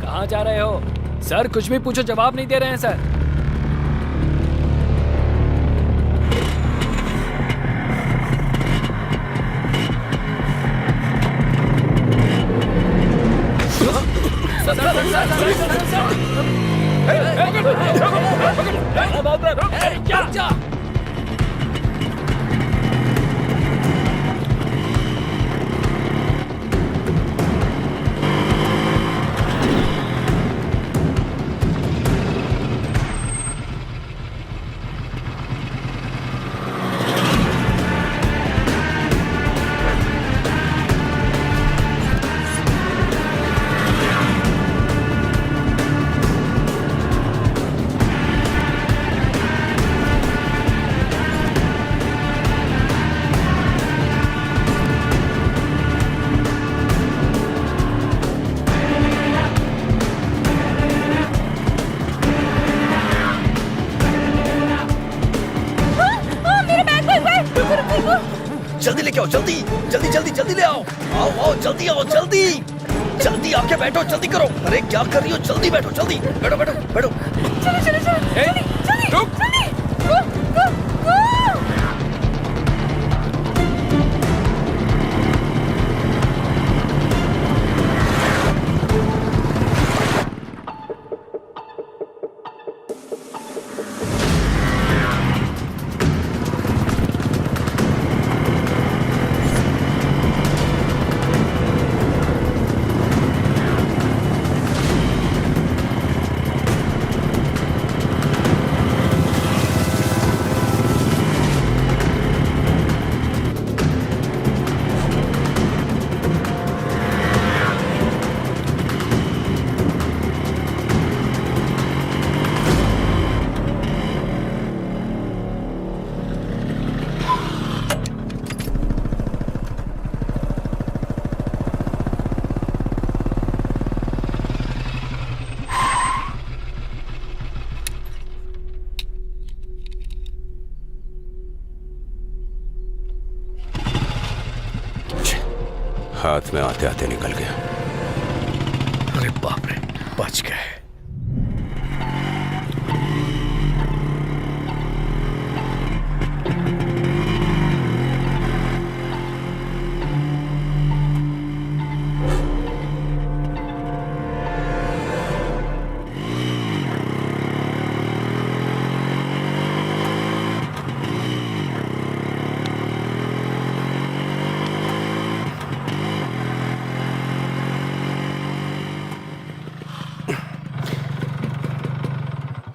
कहाँ जा रहे हो? सर कुछ भी पूछो जवाब नहीं दे रहे हैं सर। जल्दी लेके आओ, जल्दी जल्दी जल्दी जल्दी ले आओ। आओ आओ, जल्दी आओ, जल्दी जल्दी आके बैठो, जल्दी करो। अरे क्या कर रही हो? जल्दी बैठो, जल्दी बैठो बैठो बैठो। चलो चलो चलो, जल्दी जल्दी जल्दी, गो गो गो। हाथ में आते आते निकल गया। अरे बाप रे, बच गए।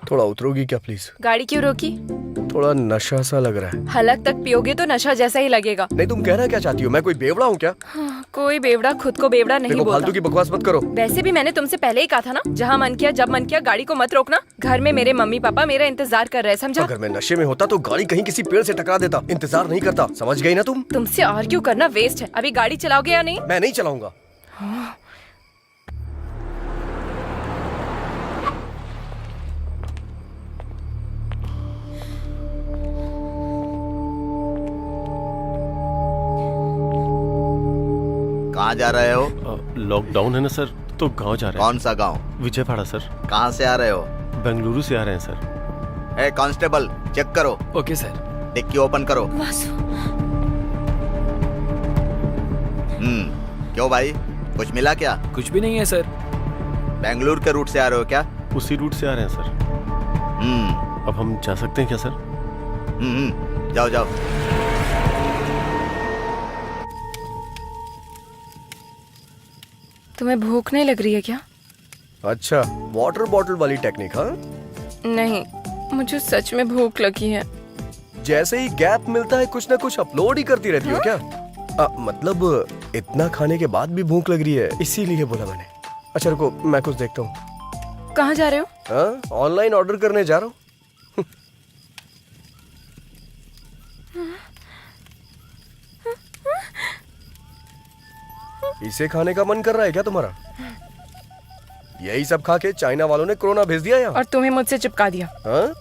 थोड़ा उतरोगी क्या प्लीज? गाड़ी क्यों रोकी? थोड़ा नशा सा लग रहा है। हलक तक पियोगे तो नशा जैसा ही लगेगा। नहीं, तुम कहना क्या चाहती हो? मैं कोई बेवड़ा हूँ क्या? कोई बेवड़ा खुद को बेवड़ा नहीं देखो, बोलता। फालतू की बकवास मत करो। वैसे भी मैंने तुमसे पहले ही कहा था ना, जहाँ मन किया जब मन किया गाड़ी को मत रोकना। घर में मेरे मम्मी पापा मेरा इंतजार कर रहे हैं, समझा? अगर मैं नशे में होता तो गाड़ी कहीं किसी पेड़ से टकरा देता, इंतजार नहीं करता। समझ गई ना तुम? तुमसे आर्ग्यू करना वेस्ट है। अभी गाड़ी चलाओगे या नहीं? मैं नहीं चलाऊंगा। कहाँ जा रहे हो? लॉकडाउन है ना सर, तो गांव जा रहे हैं। कौन सा गांव? विजयवाड़ा सर। कहाँ से आ रहे हो? बेंगलुरु से आ रहे हैं सर। ए कांस्टेबल, चेक करो। Okay sir. डिक्की ओपन करो। वासु, क्यों भाई, कुछ मिला क्या? कुछ भी नहीं है सर। बेंगलुरु के रूट से आ रहे हो क्या? उसी रूट से आ रहे हैं सर। अब हम जा सकते हैं क्या सर? जाओ जाओ। तुम्हें भूख नहीं लग रही है क्या? अच्छा, वाटर बॉटल वाली टेक्निक? हाँ, नहीं, मुझे सच में भूख लगी है। जैसे ही गैप मिलता है कुछ ना कुछ अपलोड ही करती रहती हो क्या? मतलब इतना खाने के बाद भी भूख लग रही है, इसीलिए बोला मैंने। अच्छा रुको, मैं कुछ देखता हूँ। कहाँ जा रहे हो? हाँ, ऑनलाइन ऑर्डर करने जा रहा हूँ। इसे खाने का मन कर रहा है क्या तुम्हारा? यही सब खा के चाइना वालों ने कोरोना भेज दिया यहाँ। और तुम्हें मुझसे चिपका दिया। हाँ?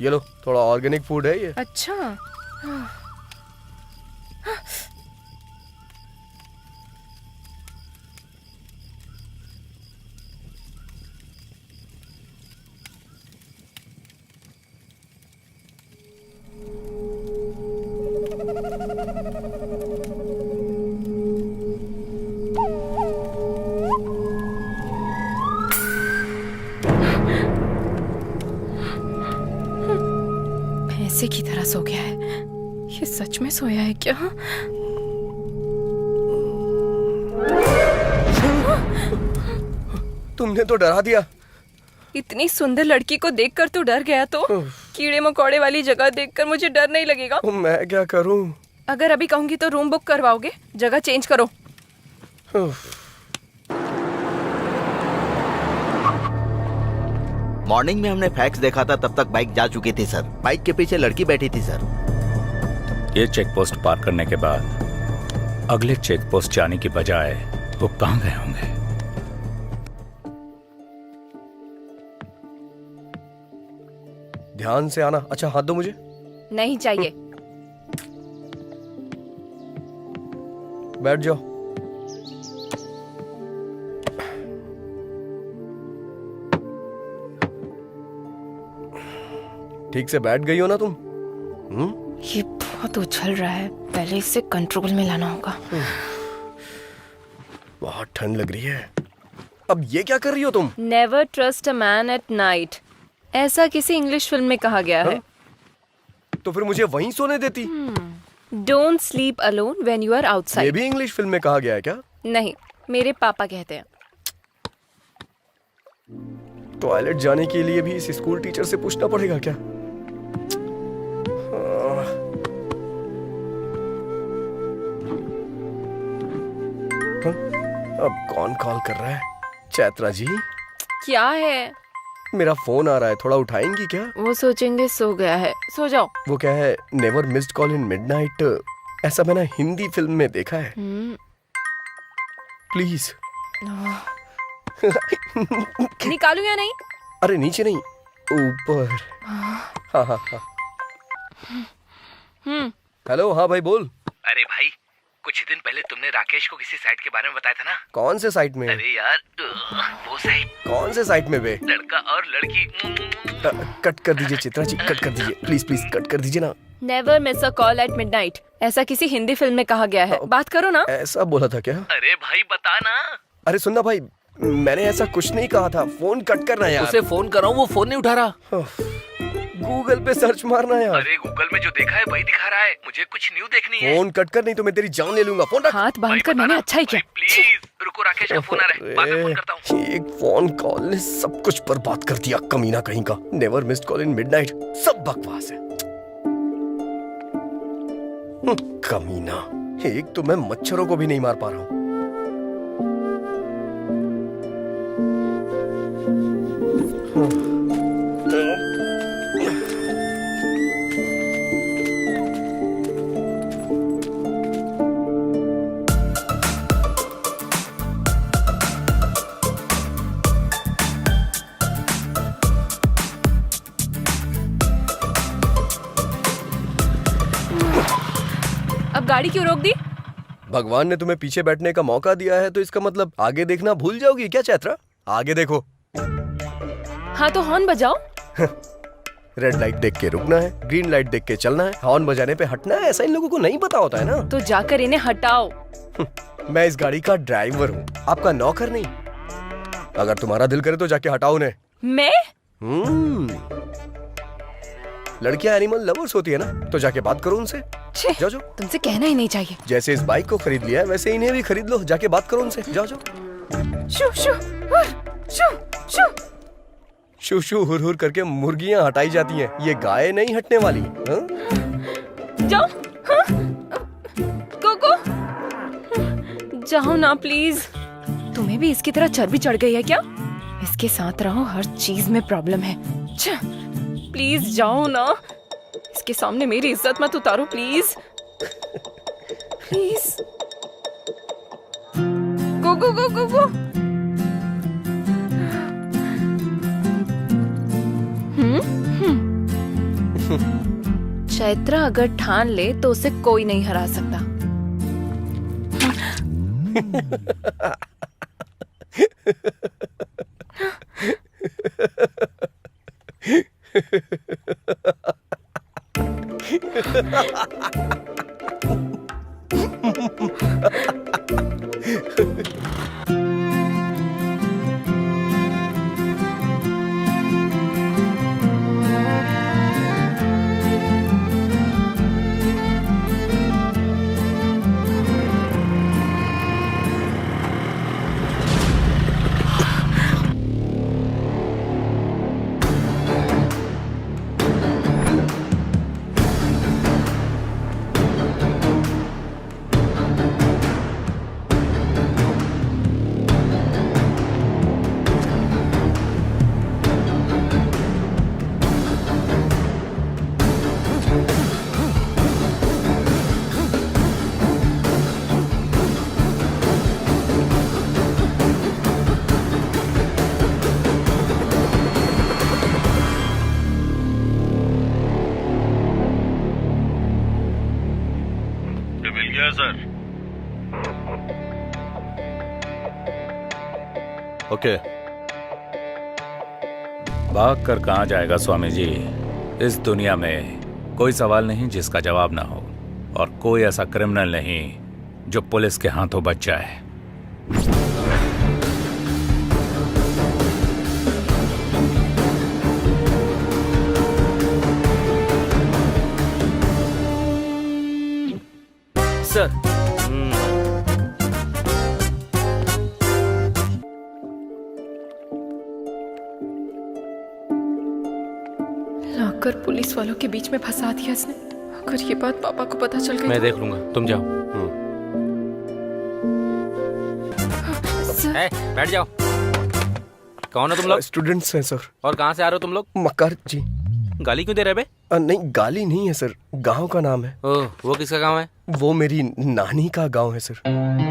ये लो, थोड़ा ऑर्गेनिक फूड है ये। अच्छा, भैंसे की तरह सो गया है। ये सच में सोया है क्या? तुमने तो डरा दिया। इतनी सुंदर लड़की को देखकर तो डर गया, तो कीड़े मकोड़े वाली जगह देखकर मुझे डर नहीं लगेगा? मैं क्या करूं? अगर अभी कहूंगी तो रूम बुक करवाओगे? जगह चेंज करो। मॉर्निंग में हमने फैक्स देखा था, तब तक बाइक जा चुकी थी सर। बाइक के पीछे लड़की बैठी थी सर। ये चेक पोस्ट पार करने के बाद अगले चेक पोस्ट जाने की बजाय वो कहाँ गए होंगे? ध्यान से आना। अच्छा, हाथ दो मुझे। नहीं चाहिए। बैठ जाओ। ठीक से बैठ गई हो ना तुम? ये बहुत उछल रहा है, पहले इसे कंट्रोल में लाना होगा। बहुत ठंड लग रही है। अब ये क्या कर रही हो तुम? Never trust a man at night, ऐसा किसी इंग्लिश फिल्म में कहा गया है। तो फिर मुझे वहीं सोने देती। Don't sleep alone when you are ये आउटसाइड। भी इंग्लिश फिल्म में कहा गया है क्या? नहीं, मेरे पापा कहते हैं। टॉयलेट जाने के लिए भी इस स्कूल टीचर से पूछना पड़ेगा क्या? अब कौन कॉल कर रहा है? चैत्रा जी? क्या है? मेरा फोन आ रहा है, थोड़ा उठाएंगी क्या? वो सोचेंगे सो गया है, सो जाओ। वो क्या है, never missed call in midnight, ऐसा मैंने हिंदी फिल्म में देखा है। प्लीज। निकालू या नहीं? अरे नीचे नहीं, ऊपर। हाँ हाँ हाँ। हेलो, हाँ भाई बोल। अरे भाई, कुछ दिन पहले तुमने राकेश को किसी साइट के बारे में बताया था ना? कौन से साइट में? अरे यार, वो साइट। कौन से साइट में बे? लड़का और लड़की। कट कर दीजिए चित्रा जी, कट कर दीजिए प्लीज प्लीज, कट कर दीजिए ना। Never miss a call at midnight, ऐसा किसी हिंदी फिल्म में कहा गया है। बात करो ना। ऐसा बोला था क्या? अरे भाई बता ना। अरे सुनना भाई, मैंने ऐसा कुछ नहीं कहा था। फोन कट करना यार। उसे फोन कर रहा हूँ, वो फोन नहीं उठा रहा। गूगल पे सर्च मारना यार। अरे गूगल में जो देखा है वही दिखा रहा है, मुझे कुछ न्यू देखनी है। फोन कट कर, नहीं तो मैं तेरी जान ले लूंगा। फोन रख। हाथ बांध कर मैंने अच्छा ही किया। प्लीज रुको, राकेश का फोन आ रहा है, बाद में फोन करता हूँ। एक फोन कॉल ने सब कुछ बर्बाद कर दिया, कमीना कहीं का। Never missed call in midnight, सब बकवास है। कमीना, एक तो मैं मच्छरों को भी नहीं मार पा रहा हूँ। अब गाड़ी क्यों रोक दी? भगवान ने तुम्हें पीछे बैठने का मौका दिया है, तो इसका मतलब आगे देखना भूल जाओगी क्या चैत्रा? आगे देखो। हाँ तो हॉर्न बजाओ। रेड लाइट देख के रुकना है, ग्रीन लाइट देख के चलना है, हॉर्न बजाने पे हटना है। ऐसा इन लोगों को नहीं पता होता है ना। तो जाकर इन्हें हटाओ। मैं इस गाड़ी का ड्राइवर हूँ, आपका नौकर नहीं। अगर तुम्हारा दिल करे तो जाके हटाओ उन्हें। मैं? लड़कियां एनिमल लवर्स होती है ना, तो जाके बात करो उनसे। जाओ जाओ। तुमसे कहना ही नहीं चाहिए। जैसे इस बाइक को खरीद लिया है, वैसे इन्हें भी खरीद लो। जाके बात करो उनसे। जाओ जाओ। शू शू हुर, शू शू। शू शू हुर हुर करके मुर्गियां हटाई जाती हैं, ये गाय नहीं हटने वाली। हाँ? जाओ। हाँ? कोको, जाओ ना प्लीज। तुम्हें भी इसकी तरह चर्बी चढ़ गई है क्या? इसके साथ रहो, हर चीज में प्रॉब्लम है। प्लीज जाओ ना, इसके सामने मेरी इज्जत मत उतारो प्लीज। प्लीज गो गो गो गो गो। चैत्रा अगर ठान ले तो उसे कोई नहीं हरा सकता। मिल गया सर। ओके। भाग कर कहाँ जाएगा स्वामी जी? इस दुनिया में कोई सवाल नहीं जिसका जवाब ना हो, और कोई ऐसा क्रिमिनल नहीं जो पुलिस के हाथों बच जाए। सर, लाकर पुलिस वालों के बीच में फंसा दिया इसने। अगर ये बात पापा को पता चल गई मैं तो... देख लूंगा, तुम जाओ। सर, बैठ जाओ। कौन हो तुम लोग? स्टूडेंट्स हैं सर। और कहाँ से आ रहे हो तुम लोग? मकार जी। गाली क्यों दे रहे बे? नहीं, गाली नहीं है सर, गांव का नाम है। ओह, वो किसका गांव है? वो मेरी नानी का गांव है सर।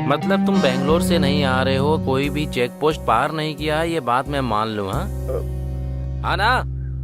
मतलब तुम बेंगलोर से नहीं आ रहे हो, कोई भी चेक पोस्ट पार नहीं किया, ये बात मैं मान लूं। हाँ ना?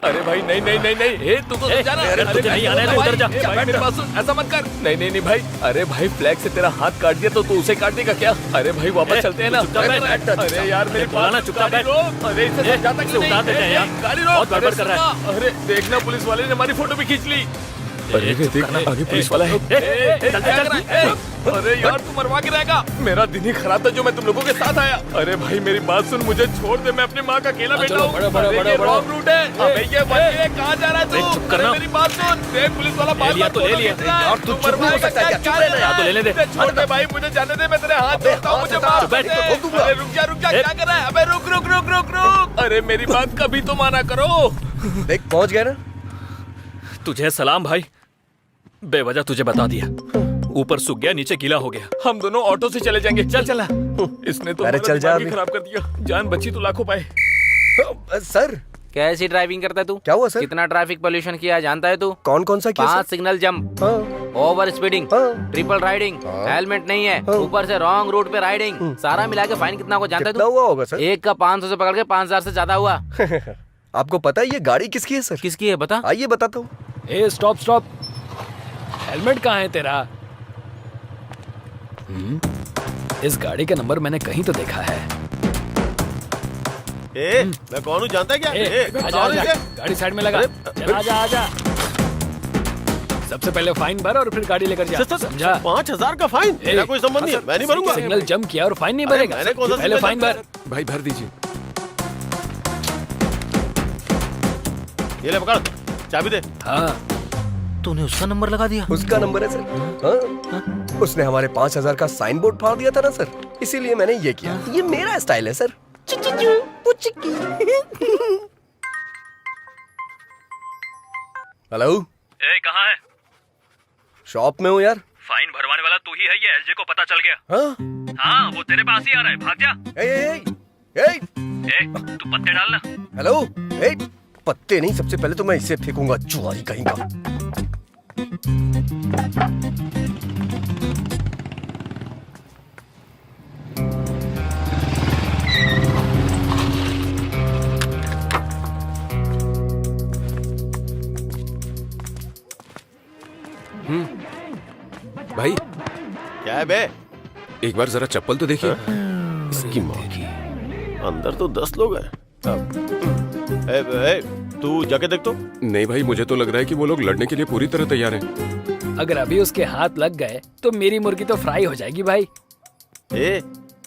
अरे भाई नहीं नहीं नहीं नहीं, ए तू तो समझा ना। अरे तुझे नहीं आना है तो उधर जा। भाई मेरी बात सुन, ऐसा मत कर। नहीं नहीं नहीं भाई, अरे भाई फ्लैग से तेरा हाथ काट दिया तो तू उसे काट देगा क्या? अरे भाई वापस चलते हैं ना। अरे यार मेरी बोला ना, चुपचाप बैठ। अरे इसे समझाता क्यों नहीं? उतार देते हैं यार। गाड़ी रोक। बहुत गड़बड़ कर रहा है। अरे देखना पुलिस वाले ने हमारी फोटो भी खींच ली। अरे देखना आगे पुलिस वाला है। अरे यार तू मरवा के रहेगा। मेरा दिन ही खराब था जो मैं तुम लोगों के साथ आया। अरे भाई मेरी बात सुन, मुझे छोड़ दे, मैं अपनी माँ का अकेला बेटा हूँ। रॉन्ग रूट है। अबे ये बच्चे कहाँ जा रहा है तू? चुप करना। मेरी बात सुन, देख पुलिस वाला ले लिया तो ले लिया। यार तू चुप नहीं हो सकता क्या? चुप रहना यार। तो लेने दे। छोड़ दे भाई, मुझे जाने दे, मैं तेरे हाथ जोड़ता हूँ, मुझे माफ बैठ। कर दे। अरे रुक जा, क्या कर रहा है? अबे रुक रुक रुक रुक रुक। अरे मेरी बात कभी तो माना करो। देख पहुंच गया ना। तुझे सलाम भाई, बेवजह तुझे बता दिया। ऊपर सूख गया, नीचे गीला हो गया। हम दोनों ऑटो से चले जाएंगे। चल चला। इसने तो अरे हमारा चल जा दिमाग ही अभी। खराब कर दिया। जान बची तो लाखों पाए। सर कैसी ड्राइविंग करता है तू? क्या हुआ सर? कितना ट्रैफिक पोल्यूशन किया जानता है तू? कौन कौन सा किया 5 सर? सिग्नल जंप, हाँ, ओवर स्पीडिंग, हाँ। ट्रिपल राइडिंग, हेलमेट नहीं है, ऊपर से रॉन्ग रूट पे राइडिंग, सारा मिला के फाइन कितना को जानता है कितना तू? हुआ होगा सर? एक का 500 से पकड़ के 5000 से ज्यादा हुआ। आपको पता है ये गाड़ी किसकी है सर? किसकी है बता? आइए बताता हूँ। ए स्टॉप स्टॉप, हेलमेट कहाँ है तेरा? इस गाड़ी का नंबर मैंने कहीं तो देखा है। मैं कौन हूँ जानता है क्या? आजा आजा, गाड़ी साइड में लगा। चल आजा आजा। सबसे पहले फाइन भर और फिर गाड़ी लेकर जा, समझा? 5000 का फाइन? मेरा कोई संबंध नहीं है, मैं नहीं भरूंगा। सिग्नल जंप किया और फाइन नहीं भरेगा? मैंने कौन सा पहले सिग्नल फाइन जंप भर। भाई भर दीजिए। ये ले पकड़, चाबी दे। हाँ तूने उसका नंबर लगा दिया? उसका नंबर है सर। हाँ? उसने हमारे 5000 का साइन बोर्ड फाड़ दिया था ना सर, इसीलिए मैंने ये किया। ये मेरा स्टाइल है सर। हेलो, ए कहाँ है? शॉप में हूँ यार। फाइन भरवाने वाला तू ही है, ये एलजे को पता चल गया। हाँ? हाँ वो तेरे पास ही आ रहा है, भाग जा। ए, ए तू पत्ते डालना। हेलो, ए, पत्ते नहीं, सबसे पहले तो मैं इसे फेंकूंगा, जुआरी कहीं का। भाई क्या है बे? एक बार जरा चप्पल तो देखिए। इसकी माँ की। अंदर तो 10 लोग हैं। तू जाके देख तो। नहीं भाई, मुझे तो लग रहा है कि वो लोग लड़ने के लिए पूरी तरह तैयार हैं। अगर अभी उसके हाथ लग गए तो मेरी मुर्गी तो फ्राई हो जाएगी भाई।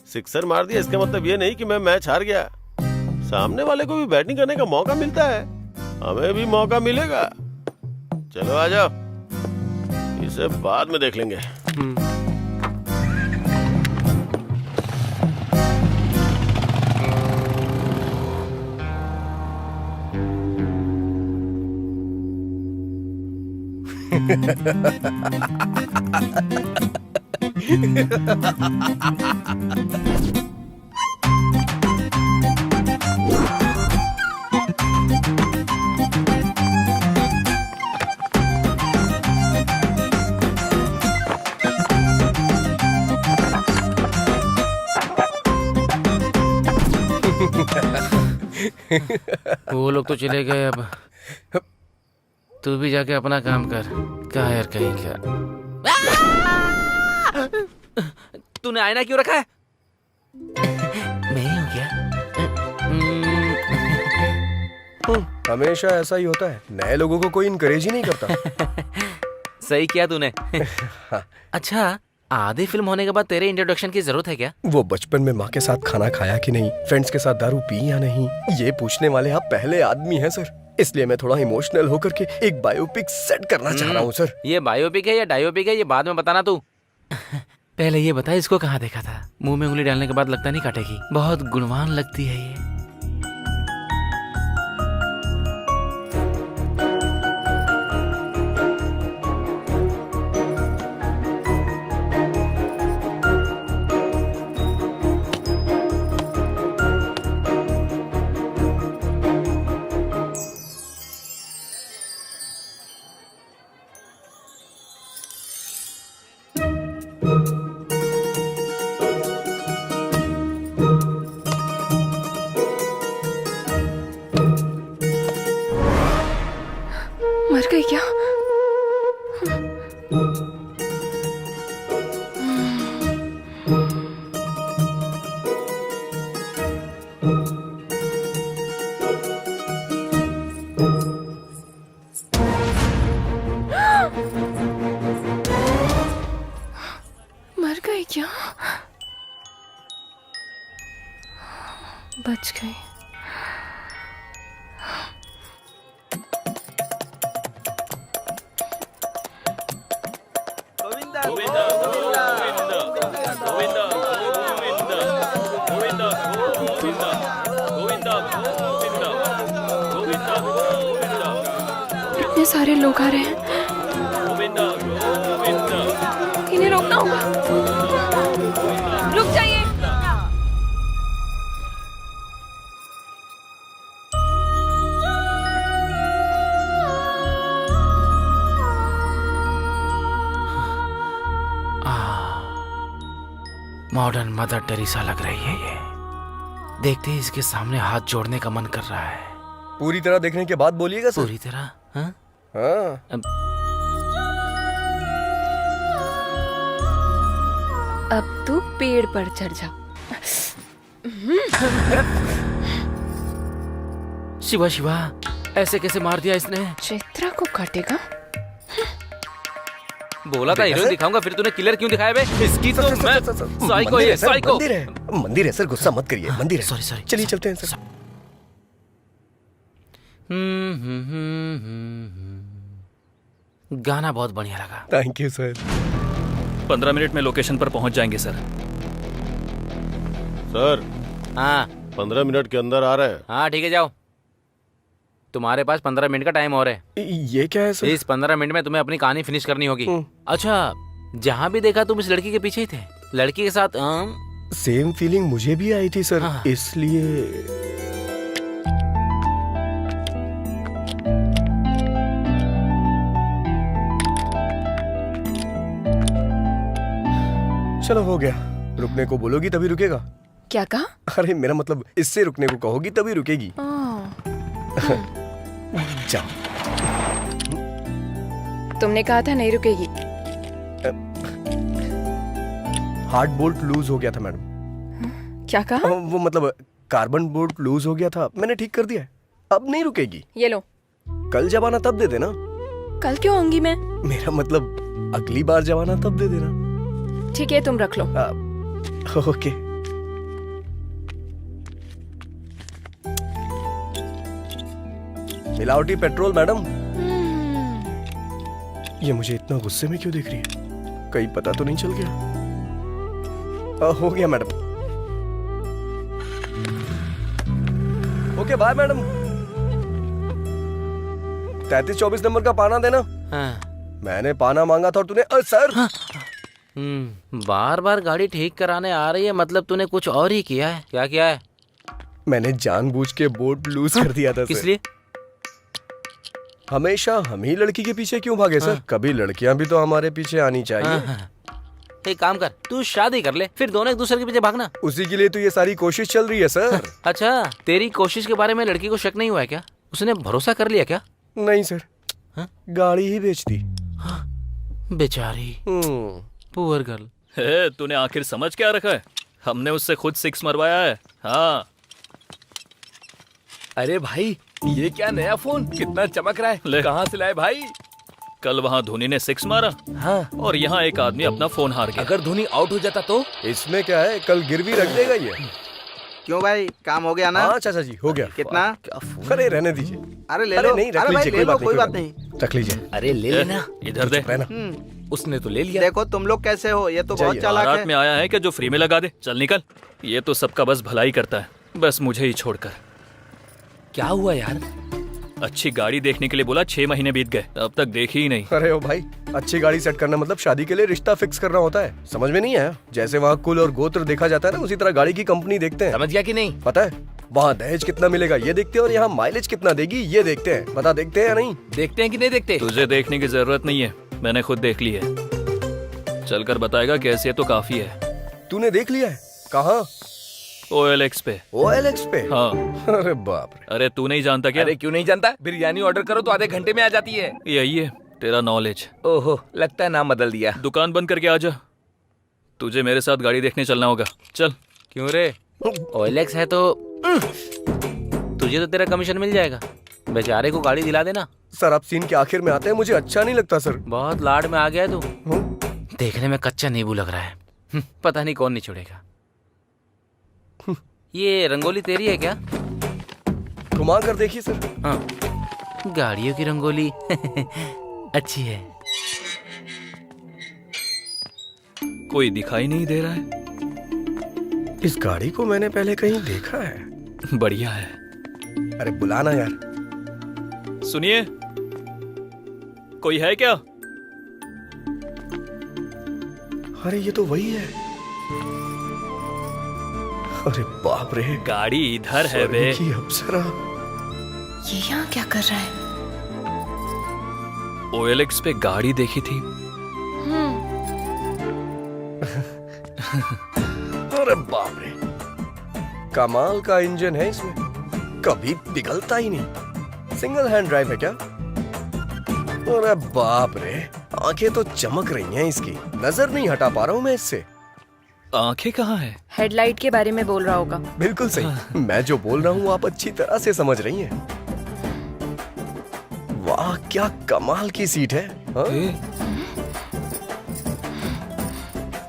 सिक्सर मार दिया इसका मतलब ये नहीं कि मैं मैच हार गया। सामने वाले को भी बैटिंग करने का मौका मिलता है, हमें भी मौका मिलेगा। चलो आ जाओ, इसे बाद में देख लेंगे। वो लोग तो चले गए, अब तू भी जाके अपना काम कर। क्या यार कहीं का। तूने आईना क्यों रखा है? मैं ही हूँ क्या? हमेशा ऐसा ही होता है, नए लोगों को कोई इनकरेज ही नहीं करता। सही किया तूने। अच्छा, आधी फिल्म होने के बाद तेरे इंट्रोडक्शन की जरूरत है क्या? वो बचपन में माँ के साथ खाना खाया कि नहीं, फ्रेंड्स के साथ दारू पी या नहीं, ये पूछने वाले आप पहले आदमी हैं सर। इसलिए मैं थोड़ा इमोशनल होकर के एक बायोपिक सेट करना चाह रहा हूँ सर। ये बायोपिक है या डायोपिक है, ये बाद में बताना तू। पहले ये बता, इसको कहाँ देखा था? मुंह में उंगली डालने के बाद लगता नहीं काटेगी। बहुत गुणवान लगती है ये। मर गई क्या? बच गई। इतने सारे लोग आ रहे हैं, इन्हें रोकना होगा। रुक जाइए। मॉडर्न मदर टेरेसा लग रही है ये। देखते ही इसके सामने हाथ जोड़ने का मन कर रहा है। पूरी तरह देखने के बाद बोलिएगा सर। पूरी तरह? हाँ? हाँ। अब तू पेड़ पर चढ़ जा। शिवा शिवा, ऐसे कैसे मार दिया इसने? चित्रा को काटेगा। बोला था हीरो दिखाऊंगा, फिर तूने किलर क्यों दिखाया बे? इसकी तो मैं साइको है, साइको। मंदिर है सर, गुस्सा मत करिए। मंदिर है। Sorry sorry. चलिए चलते हैं सर। गाना बहुत बढ़िया लगा। Thank you sir. 15 मिनट में लोकेशन पर पहुंच जाएंगे सर। सर हाँ 15 मिनट के अंदर आ रहे हैं। हाँ ठीक है, जाओ। तुम्हारे पास 15 मिनट का टाइम और है। ये क्या है सर? इस 15 मिनट में तुम्हें अपनी कहानी फिनिश करनी होगी। अच्छा, जहाँ भी देखा तुम इस लड़की के पीछे ही थे। लड़की के साथ सेम फीलिंग मुझे भी आई थी सर। हाँ। इसलिए चलो हो गया। रुकने को बोलोगी तभी रुकेगा। क्या कहा? अरे मेरा मतलब इससे रुकने को कहोगी तभी रुकेगी। जाओ। तुमने कहा था नहीं रुकेगी। हार्ट बोल्ट लूज हो गया था मैडम। क्या कहा? वो मतलब कार्बन बोल्ट लूज हो गया था, मैंने ठीक कर दिया है। अब नहीं रुकेगी। ये लो। कल जब आना तब दे देना। कल क्यों आऊंगी मैं? मेरा मतलब अगली बार जब आना तब दे देना। ठीक है, तुम रख लो। ओके। मिलावटी पेट्रोल मैडम। ये मुझे इतना गुस्से में क्यों देख रही है? कहीं पता तो नहीं चल गया? हो गया madam. Okay bye madam. 3324 number का पाना देना। मैंने पाना मांगा था और तूने सर। बार बार गाड़ी ठीक कराने आ रही है, मतलब तूने कुछ और ही किया है। क्या किया है? मैंने जानबूझ के बोर्ड लूज कर दिया था। किस लिए? हमेशा हम ही लड़की के पीछे क्यों भागे सर? कभी लड़कियां भी तो हमारे पीछे आनी चाहिए। एक काम कर, तू शादी कर ले, फिर दोनों एक दूसरे के पीछे भागना। उसी के लिए तो ये सारी कोशिश चल रही है सर। अच्छा, तेरी कोशिश के बारे में लड़की को शक नहीं हुआ है क्या? उसने भरोसा कर लिया क्या? नहीं सर। गाड़ी ही बेच दी। बेचारी पुअर गर्ल। तूने आखिर समझ क्या रखा है? हमने उससे खुद 6 मरवाया है। हाँ। अरे भाई, ये क्या नया फोन? कितना चमक रहा है। कहाँ से लाए भाई? कल वहाँ धोनी ने 6 मारा। हाँ। और यहाँ एक आदमी अपना फोन हार गया। अगर धोनी आउट हो जाता तो? इसमें क्या है, कल गिरवी रख देगा ये। क्यों भाई, काम हो गया ना? हाँ चाचा जी हो गया। कितना? अरे रहने दीजिए। अरे ले अरे लो। नहीं, रख अरे भाई लीजिए, ले लो, कोई कोई बात बात नहीं। नहीं। रख लीजिए। अरे ले लेना। इधर दे। रहना। उसने तो ले लिया। देखो तुम लोग कैसे हो, ये तो बहुत चालाक बारात है। में आया है कि जो फ्री में लगा दे। चल निकल। ये तो सबका बस भलाई करता है, बस मुझे ही छोड़कर। क्या हुआ यार? अच्छी गाड़ी देखने के लिए बोला, 6 महीने बीत गए, अब तक देखी ही नहीं। अरे ओ भाई, अच्छी गाड़ी सेट करना मतलब शादी के लिए रिश्ता फिक्स करना होता है। समझ में नहीं आया? जैसे वहाँ कुल और गोत्र देखा जाता है ना, उसी तरह गाड़ी की कंपनी देखते हैं। समझ गया कि नहीं? पता है, वहाँ दहेज कितना मिलेगा ये देखते हैं और यहाँ माइलेज कितना देगी ये देखते हैं। बता देखते हैं या नहीं? देखते हैं कि नहीं देखते? तुझे देखने की जरूरत नहीं है, मैंने खुद देख ली है। चलकर बताएगा कैसी है तो काफी है। तूने देख लिया है? कहाँ? OLX पे। OLX पे? हाँ। अरे बाप रे। अरे तू नहीं जानता क्या? अरे क्यों नहीं जानता? बिरयानी ऑर्डर करो तो आधे घंटे में आ जाती है। यही है, तेरा नॉलेज। ओहो, लगता है नाम बदल दिया। दुकान बंद करके आ जा, तुझे मेरे साथ गाड़ी देखने चलना होगा। चल। क्यों रे? OLX है तो तुझे तो तेरा कमीशन मिल जाएगा। बेचारे को गाड़ी दिला देना। सर आप सीन के आखिर में आते हैं, मुझे अच्छा नहीं लगता सर। बहुत लाड में आ गया है तू। देखने में कच्चा नींबू लग रहा है। पता नहीं कौन निचोड़ेगा। ये रंगोली तेरी है क्या? घुमा कर देखिए सर। हाँ, गाड़ियों की रंगोली अच्छी है। कोई दिखाई नहीं दे रहा है। इस गाड़ी को मैंने पहले कहीं देखा है। बढ़िया है। अरे बुलाना यार। सुनिए, कोई है क्या? अरे ये तो वही है। अरे बाप रे, गाड़ी इधर है बे। की अप्सरा। ये यहाँ क्या कर रहा है? OLX पे गाड़ी देखी थी। अरे बाप रे, कमाल का इंजन है इसमें, कभी पिघलता ही नहीं। सिंगल हैंड ड्राइव है क्या? अरे बाप रे, आंखें तो चमक रही हैं इसकी, नजर नहीं हटा पा रहा हूं मैं इससे। आंखें कहाँ है? हेडलाइट के बारे में बोल रहा होगा। बिल्कुल सही। मैं जो बोल रहा हूँ आप अच्छी तरह से समझ रही हैं। वाह क्या कमाल की सीट है। हाँ?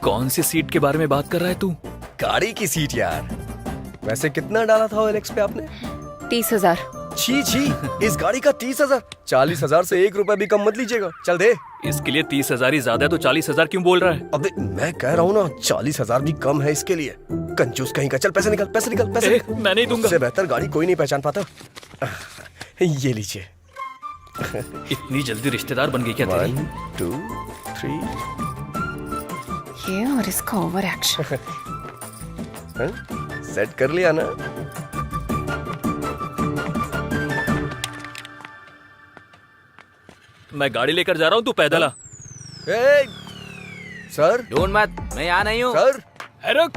कौन सी सीट के बारे में बात कर रहा है तू? गाड़ी की सीट यार। वैसे कितना डाला था OLX पे आपने? 30,000। छी छी, इस गाड़ी का 30,000। 40,000 से 1 रुपया भी कम मत लीजिएगा। चल दे। इसके लिए 30,000 ही ज्यादा है, तो 40,000 क्यों बोल रहा है? अबे मैं कह रहा हूँ ना, 40,000 भी कम है इसके लिए। कंजूस कहीं का। चल पैसे निकल, पैसे निकल, पैसे निकल। मैं नहीं दूंगा। इससे बेहतर गाड़ी कोई नहीं पहचान पाता। ये लीजिए। इतनी जल्दी रिश्तेदार बन गई क्या तेरी? 1 2 3। ये और इसका ओवर एक्शन। सेट कर लिया ना? मैं गाड़ी लेकर जा रहा हूँ, तू पैदल आ। सर ढूंढ मत, मैं यहाँ नहीं हूँ। सर रुक।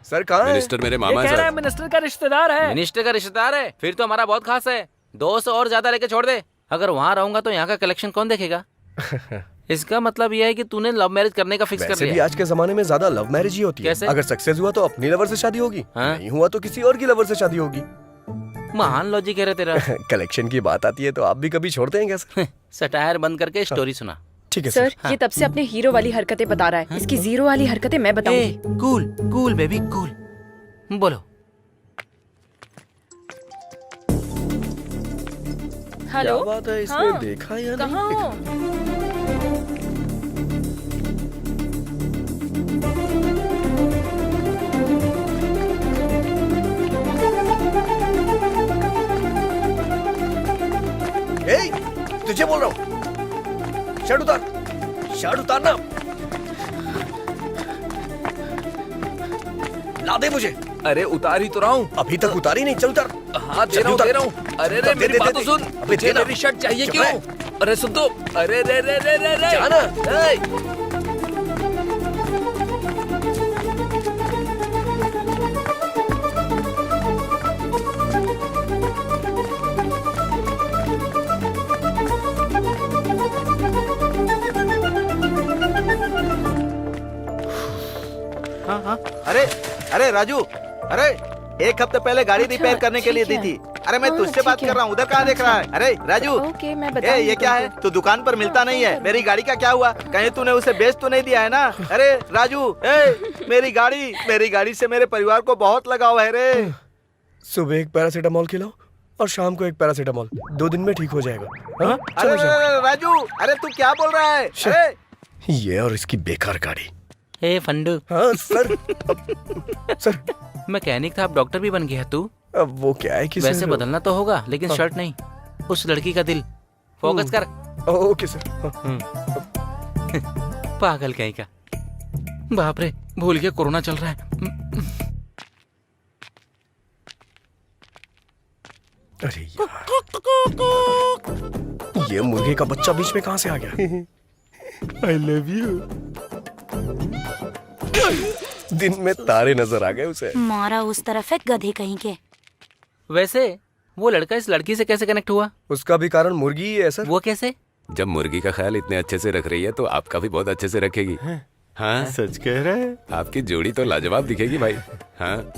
सर कहाँ है? मिनिस्टर मेरे ये मामा कह है रहा है सर। मिनिस्टर का रिश्तेदार है। मिनिस्टर का रिश्तेदार है? फिर तो हमारा बहुत खास है। 200 और ज्यादा लेके छोड़ दे। अगर वहाँ रहूंगा तो यहाँ का कलेक्शन कौन देखेगा? इसका मतलब यह है कि तूने लव मैरिज करने का फिक्स कर वैसे भी लिया। आज के जमाने में ज्यादा लव मैरिज ही होती है। कैसे? अगर सक्सेस हुआ तो अपनी लवर से शादी होगी, हाँ? नहीं हुआ तो किसी और की लवर से शादी होगी। महान लॉजिक है रे तेरा। कलेक्शन की बात आती है तो आप भी कभी छोड़ते हैं क्या सर? सटायर बंद करके स्टोरी सुना। ठीक है सर, सर। ये तब से अपने हीरो वाली हरकतें बता रहा है। इसकी जीरो वाली हरकतें मैं बताऊंगी। Cool cool baby cool. बोलो। हेलो, क्या बात है, इसने हाँ, देखा या कहाँ नहीं? हो? तुझे बोल रहा हूँ, शर्ट उतार, शर्ट उतारना। ला दे मुझे। अरे उतार ही तो रहा हूँ। अभी तक उतारी नहीं, चल उतार। हाँ दे रहा हूँ, दे रहा हूँ। अरे रे मेरी बात तो सुन। अबे तुझे देना। मेरी शर्ट चाहिए चुप क्यों? रह। अरे सुन तो। अरे रे रे रे रे रे। जाना। हाँ हाँ। अरे अरे राजू, अरे 1 हफ्ते पहले गाड़ी अच्छा, रिपेयर करने के लिए ठीक दी है। थी। अरे मैं हाँ, तुझसे बात ठीक कर है। रहा हूँ, उधर कहाँ देख रहा है? अरे राजू, ओके, मैं ए बताऊंगी ये क्या है? तुमको। तू दुकान पर मिलता नहीं है। मेरी गाड़ी का क्या हुआ? कहीं तूने उसे बेच तो नहीं दिया है ना? अरे राजू, मेरी गाड़ी से मेरे परिवार को बहुत लगाव है रे। सुबह एक पैरासीटामोल खिलाओ और शाम को एक पैरासीटामोल, 2 दिन में ठीक हो जाएगा। हाँ? अरे चलो चलो। राजू, अरे तू क्या बोल रहा है? अरे ये और इसकी बेकार गाड़ी। ए फंडू। हाँ सर। सर मैकेनिक था, अब डॉक्टर भी बन गया तू। अब वो क्या है कि वैसे सर, बदलना तो होगा, लेकिन शर्ट नहीं, उस लड़की का दिल। फोकस कर। Okay sir. हाँ। पागल कहीं का। बाप रे, भूल गया कोरोना चल रहा है। अरे यार, ये मुर्गे का बच्चा बीच में कहाँ से आ गया? I love you. दिन में तारे नजर आ गए उसे। मारा उस तरफ है गधे कहीं के। वैसे वो लड़का इस लड़की से कैसे कनेक्ट हुआ? उसका भी कारण मुर्गी ही है सर। वो कैसे? जब मुर्गी का ख्याल इतने अच्छे से रख रही है तो आपका भी बहुत अच्छे से रखेगी। हाँ, सच कह रहे हैं। आपकी जोड़ी तो लाजवाब दिखेगी भाई। हाँ,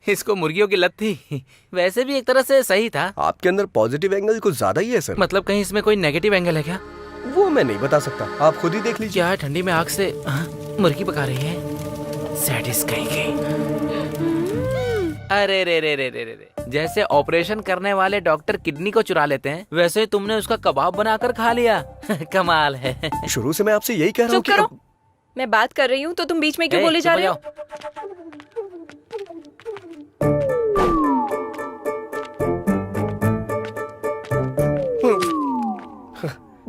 इसको मुर्गियों की लत थी। वैसे भी एक तरह से सही था। आपके अंदर पॉजिटिव एंगल कुछ ज्यादा ही है सर। मतलब कहीं इसमें कोई नेगेटिव एंगल है क्या? वो मैं नहीं बता सकता, आप खुद ही देख लीजिए। क्या ठंडी में आग से मुर्गी पका रही है? सैडिस्ट कहीं की। अरे रे रे रे रे रे रे, जैसे ऑपरेशन करने वाले डॉक्टर किडनी को चुरा लेते हैं, वैसे तुमने उसका कबाब बनाकर खा लिया। कमाल है। शुरू से मैं आपसे यही कह रहा हूँ चुप करो। मैं बात कर रही हूँ तो तुम बीच में क्यों बोले जा रहे हो?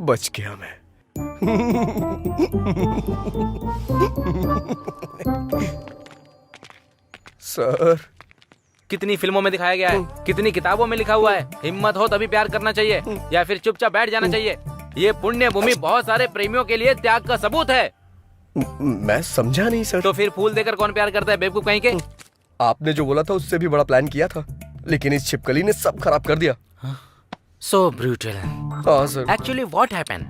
बच गया मैं। सर, कितनी फिल्मों में दिखाया गया है, कितनी किताबों में लिखा हुआ है, हिम्मत हो तभी प्यार करना चाहिए या फिर चुपचाप बैठ जाना चाहिए। ये पुण्य भूमि बहुत सारे प्रेमियों के लिए त्याग का सबूत है। मैं समझा नहीं सर। तो फिर फूल देकर कौन प्यार करता है, बेवकूफ कहीं के? आपने जो बोला था उससे भी बड़ा प्लान किया था, लेकिन इस छिपकली ने सब खराब कर दिया। सो ब्रूटल। हाँ सर। Actually what happened?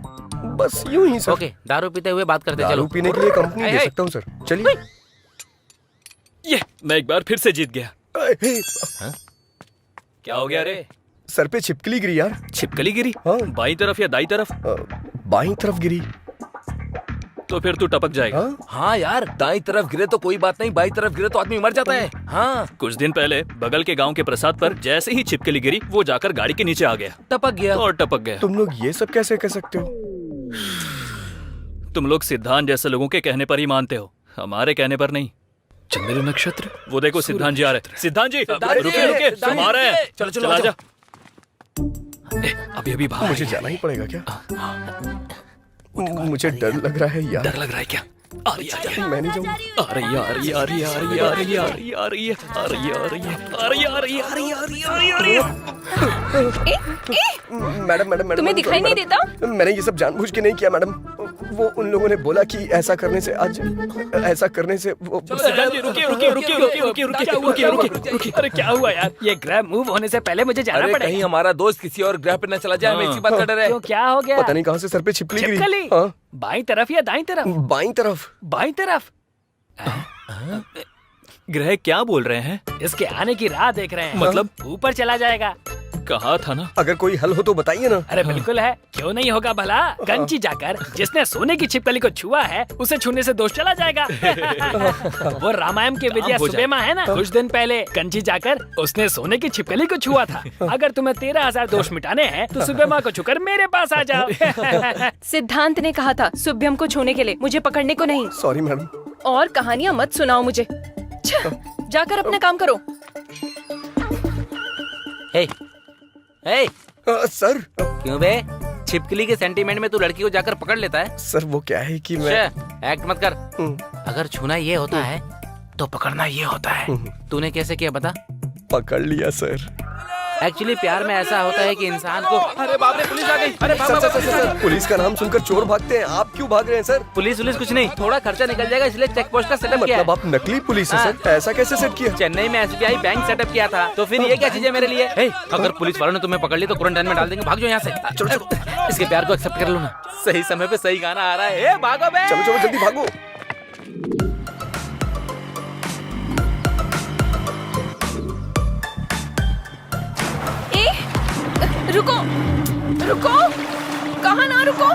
बस यूं ही सर। ओके, दारू पीते हुए बात करते दारू चलो। पीने के लिए कंपनी दे सकता हूँ सर, चलिए। ये मैं एक बार फिर से जीत गया। क्या हो गया रे? सर पे छिपकली गिरी यार। छिपकली गिरी? हाँ। बाई तरफ या दाई तरफ? बाईं तरफ गिरी। तो फिर तू टपक जाएगा। हाँ? हाँ यार, दाई तरफ गिरे तो कोई बात नहीं, बाई तरफ गिरे तो आदमी मर जाता है। हाँ, कुछ दिन पहले बगल के गांव के प्रसाद पर जैसे ही छिपकली गिरी, वो जाकर गाड़ी के नीचे आ गया टपक गया। और टपक गया। तुम लोग ये सब कैसे कह सकते हो? तुम लोग सिद्धांत जैसे लोगों के कहने पर ही मानते हो, हमारे कहने पर नहीं। चंद्र नक्षत्र। वो देखो सिद्धांत जी आ रहे। सिद्धांत जी सिद्धांत जी, रुके रुके, सिद्धांत हम आ रहे हैं। चलो, चलो, चला आ जा। अभी अभी बाहर मुझे आई है। जाना ही पड़ेगा क्या? मुझे डर लग रहा है यार। डर लग रहा है क्या? आ रही है, मैं नहीं जाऊंगा। आ रही है, आ रही है, आ रही है, आ रही है, आ रही है, आ रही है, आ रही है, आ रही है, आ रही है, आ रही है, आ रही है, आ रही है, आ रही है, आ रही है, आ रही है। मैडम मैडम मैडम, तुम्हें दिखाई नहीं देता? मैंने ये सब जानबूझ के नहीं किया मैडम। वो उन लोगों ने बोला कि ऐसा करने से आज ऐसा करने से वो सिद्धांत जी रुकिए रुकिए रुकिए रुकिए रुकिए रुकिए रुकिए रुकिए रुकिए। अरे क्या हुआ यार? ये ग्रह मूव होने से पहले मुझे जाना अरे पड़ेगा। कहीं हमारा दोस्त किसी और ग्रह पे न चला जाए, हमें इसी बात का डर है। क्यों, क्या हो गया? पता नहीं कहाँ से सर पे छिपकली गिरी। छिपकली? हाँ, बाईं तरफ या दाईं तरफ? बाईं तरफ। बाईं तरफ। ग्रह क्या बोल रहे हैं? इसके आने की राह देख रहे हैं। मतलब? ऊपर चला जाएगा। कहा था ना। अगर कोई हल हो तो बताइए ना। अरे बिल्कुल है, क्यों नहीं होगा भला। कंची जाकर जिसने सोने की छिपकली को छुआ है, उसे छूने से दोष चला जाएगा। वो रामायण के विजय हो सुबेमा है ना, कुछ दिन पहले कंची जाकर उसने सोने की छिपकली को छुआ था। अगर तुम्हें 13,000 दोष मिटाने हैं तो सुबेमा को छूकर मेरे पास आ जाओ। सिद्धांत ने कहा था सुभ्यम को छूने के लिए, मुझे पकड़ने को नहीं। Sorry madam. और कहानियां मत सुनाओ मुझे। जाकर अपना काम करो। हे, हे, सर। क्यों बे? छिपकली के सेंटीमेंट में तू लड़की को जाकर पकड़ लेता है? सर वो क्या है कि मैं एक्ट मत कर। अगर छूना ये होता है तो पकड़ना ये होता है। तूने कैसे किया बता? पकड़ लिया सर। एक्चुअली प्यार में ऐसा होता है कि इंसान को। अरे बाप रे, पुलिस आ गई। अरे बाप sir, sir, sir, sir, police का नाम सुनकर चोर भागते हैं, आप क्यों भाग रहे हैं सर? पुलिस कुछ नहीं, थोड़ा खर्चा निकल जाएगा इसलिए चेक पोस्ट का सेटअप किया है। मतलब आप नकली पुलिस है सर? ऐसा कैसे सेट किया? चेन्नई में SBI बैंक सेटअप किया था, तो फिर ये क्या चीज है मेरे लिए? हे, अगर पुलिस वालों ने तुम्हें पकड़ ली तो क्वारंटाइन में डाल देंगे। भाग जाओ यहाँ से। चलो चलो, इसके प्यार को एक्सेप्ट कर लो ना। सही समय पे सही गाना आ रहा है। भागो बे। चलो चलो जल्दी भागो। रुको रुको, कहाँ ना रुको।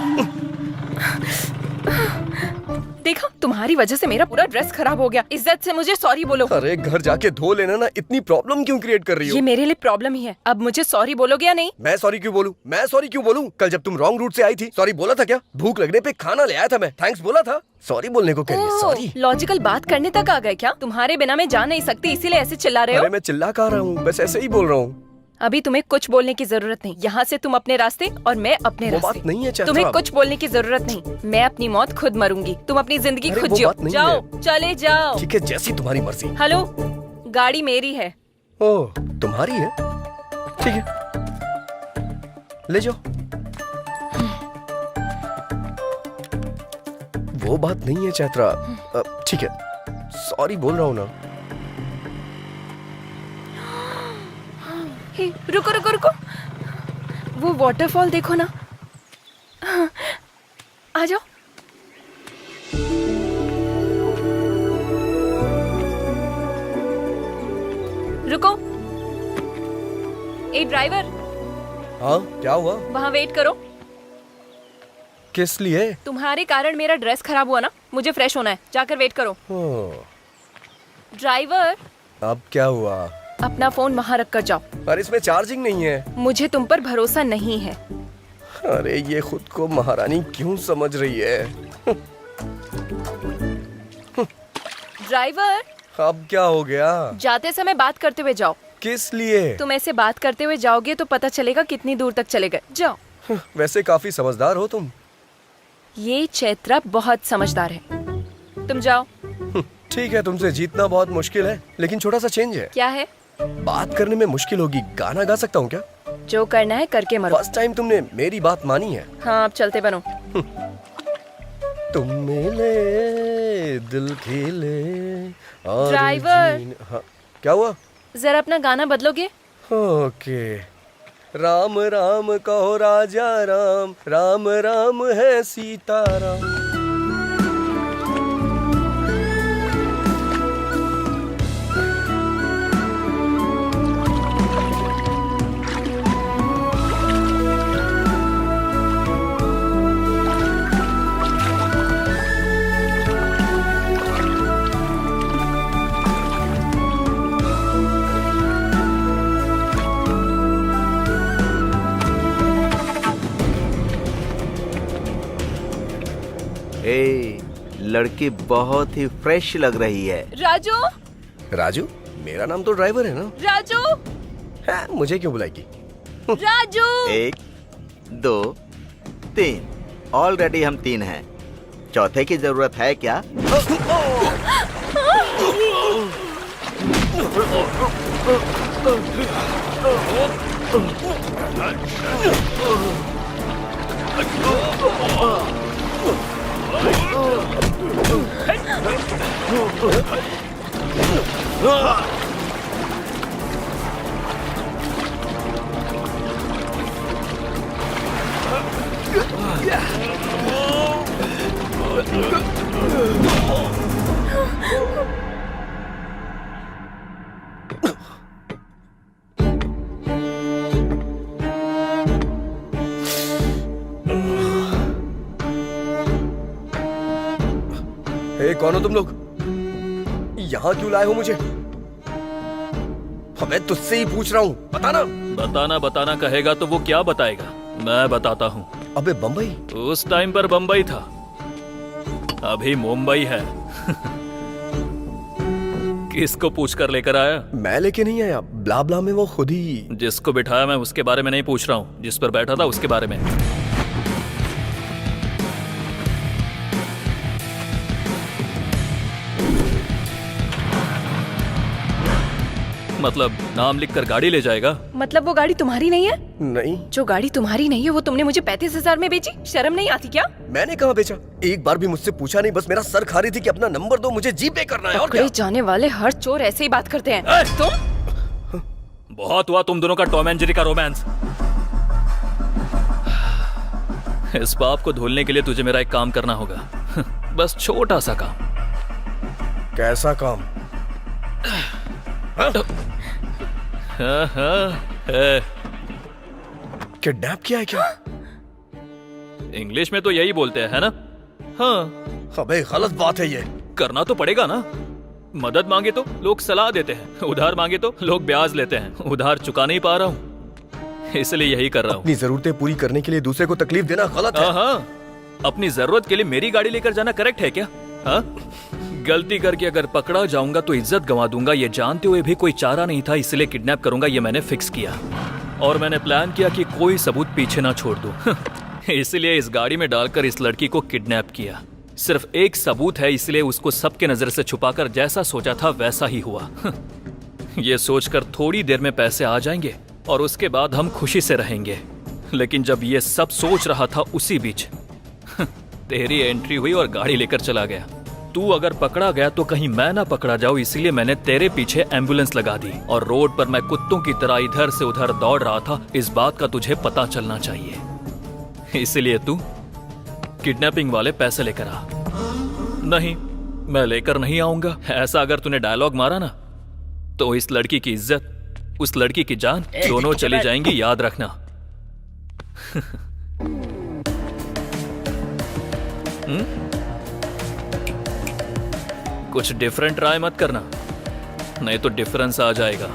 देखा, तुम्हारी वजह से मेरा पूरा ड्रेस खराब हो गया। इज्जत से मुझे सॉरी बोलो। अरे घर जाके धो लेना ना, इतनी प्रॉब्लम क्यों क्रिएट कर रही हो? ये मेरे लिए प्रॉब्लम ही है। अब मुझे सॉरी बोलोगे या नहीं? मैं सॉरी क्यों बोलूं? मैं सॉरी क्यों बोलूं? कल जब तुम रॉन्ग रूट से आई थी सॉरी बोला था क्या? भूख लगने पे खाना ले आया था मैं, थैंक्स बोला था। सॉरी बोलने को कह रही है सॉरी? लॉजिकल बात करने तक आ गए क्या? तुम्हारे बिना मैं जा नहीं सकती, इसीलिए ऐसे चिल्ला रहे हो? अरे मैं चिल्ला कहाँ रहा हूँ, बस ऐसे ही बोल रहा हूँ। अभी तुम्हें कुछ बोलने की जरूरत नहीं। यहाँ से तुम अपने रास्ते और मैं अपने वो रास्ते। बात नहीं है चैत्रा। तुम्हें कुछ बोलने की जरूरत नहीं। मैं अपनी मौत खुद मरूंगी, तुम अपनी जिंदगी अरे खुद वो जियो। बात नहीं जाओ, है। चले जाओ। ठीक है, जैसी तुम्हारी मर्जी। हेलो, गाड़ी मेरी है। ओह, तुम्हारी है? ठीक है, ले जाओ। वो बात नहीं है चैत्रा। ठीक है, सॉरी बोल रहा हूँ ना। हे, रुको रुको रुको, वो वाटरफॉल देखो ना, आ जाओ। रुको। ए ड्राइवर, हाँ क्या हुआ? वहाँ वेट करो। किस लिए? तुम्हारे कारण मेरा ड्रेस खराब हुआ ना, मुझे फ्रेश होना है, जाकर वेट करो। ड्राइवर, अब क्या हुआ? अपना फोन वहाँ रख कर जाओ। पर इसमें चार्जिंग नहीं है। मुझे तुम पर भरोसा नहीं है। अरे ये खुद को महारानी क्यों समझ रही है? ड्राइवर, अब क्या हो गया? जाते समय बात करते हुए जाओ। किस लिए? तुम ऐसे बात करते हुए जाओगे तो पता चलेगा कितनी दूर तक चले गए। जाओ। वैसे काफी समझदार हो तुम। ये चैत्रा बहुत समझदार है। तुम जाओ। ठीक है, तुमसे जीतना बहुत मुश्किल है, लेकिन छोटा सा चेंज है। क्या है? बात करने में मुश्किल होगी, गाना गा सकता हूँ क्या? जो करना है करके मरो। फर्स्ट टाइम तुमने मेरी बात मानी है। हाँ, अब चलते बनो। तुम मिले दिल खिले और ड्राइवर। हाँ, क्या हुआ? जरा अपना गाना बदलोगे? ओके। राम राम कहो राजा राम, राम राम है सीताराम। ए, लड़की बहुत ही फ्रेश लग रही है। राजू। राजू? मेरा नाम तो ड्राइवर है ना। राजू। है, मुझे क्यों बुलाएगी? राजू। 1 2 3, ऑलरेडी हम 3 हैं। चौथे की जरूरत है क्या? हे, कौन हो तुम लोग? यहाँ क्यों लाए हो मुझे? मैं तुझसे ही पूछ रहा हूँ, बताना। बताना कहेगा तो वो क्या बताएगा? मैं बताता हूँ। अबे बम्बई? उस टाइम पर बम्बई था, अभी मुंबई है। किसको पूछ कर लेकर आया? मैं लेके नहीं आया, ब्ला ब्ला में वो खुद ही। जिसको बिठाया मैं उसके बारे में नहीं पूछ रहा हूँ, जिस पर बैठा था उसके बारे में। मतलब नाम लिखकर गाड़ी ले जाएगा? मतलब वो गाड़ी तुम्हारी नहीं है? नहीं। जो गाड़ी तुम्हारी नहीं है वो तुमने मुझे 35,000 में बेची? शर्म नहीं आती क्या? मैंने कहाँ बेचा? एक बार भी मुझसे पूछा नहीं, बस मेरा सर खा रही थी कि अपना नंबर दो, मुझे जीपे करना है। और क्या? जाने वाले हर चोर ऐसे ही बात करते हैं। तुम? बहुत हुआ तुम दोनों का टॉम एंड जेरी का रोमांस। इस पाप को धुलने के लिए तुझे मेरा एक काम करना होगा। बस छोटा सा काम। कैसा काम? किडनैप किया है क्या? इंग्लिश में तो यही बोलते हैं, है ना? हाँ। अबे गलत बात है ये। करना तो पड़ेगा ना। मदद मांगे तो लोग सलाह देते हैं, उधार मांगे तो लोग ब्याज लेते हैं। उधार चुका नहीं पा रहा हूँ, इसलिए यही कर रहा हूँ। अपनी जरूरतें पूरी करने के लिए दूसरे को तकलीफ देना गलत है। हाँ, अपनी जरूरत के लिए मेरी गाड़ी लेकर जाना करेक्ट है क्या? हाँ? गलती करके अगर पकड़ा जाऊंगा तो इज्जत गंवा दूंगा, ये जानते हुए भी कोई चारा नहीं था, इसलिए किडनैप करूंगा ये मैंने फिक्स किया। और मैंने प्लान किया कि कोई सबूत पीछे ना छोड़ दूं। इसलिए इस गाड़ी में डालकर इस लड़की को किडनैप किया। सिर्फ एक सबूत है, इसलिए उसको सबके नजर से छुपाकर जैसा सोचा था वैसा ही हुआ। ये सोचकर थोड़ी देर में पैसे आ जाएंगे और उसके बाद हम खुशी से रहेंगे। लेकिन जब ये सब सोच रहा था उसी बीच तेरी एंट्री हुई और गाड़ी लेकर चला गया। तू अगर पकड़ा गया तो कहीं मैं ना पकड़ा जाऊं, इसलिए मैंने तेरे पीछे एम्बुलेंस लगा दी। और रोड पर मैं कुत्तों की तरह इधर से उधर दौड़ रहा था। इस बात का तुझे पता चलना चाहिए, इसलिए तू किडनैपिंग वाले पैसे लेकर आ। नहीं, मैं लेकर नहीं आऊंगा। ऐसा अगर तूने डायलॉग मारा ना तो इस लड़की की इज्जत, उस लड़की की जान दोनों चली जाएंगी, याद रखना। कुछ डिफरेंट ट्राई मत करना, नहीं तो डिफरेंस आ जाएगा।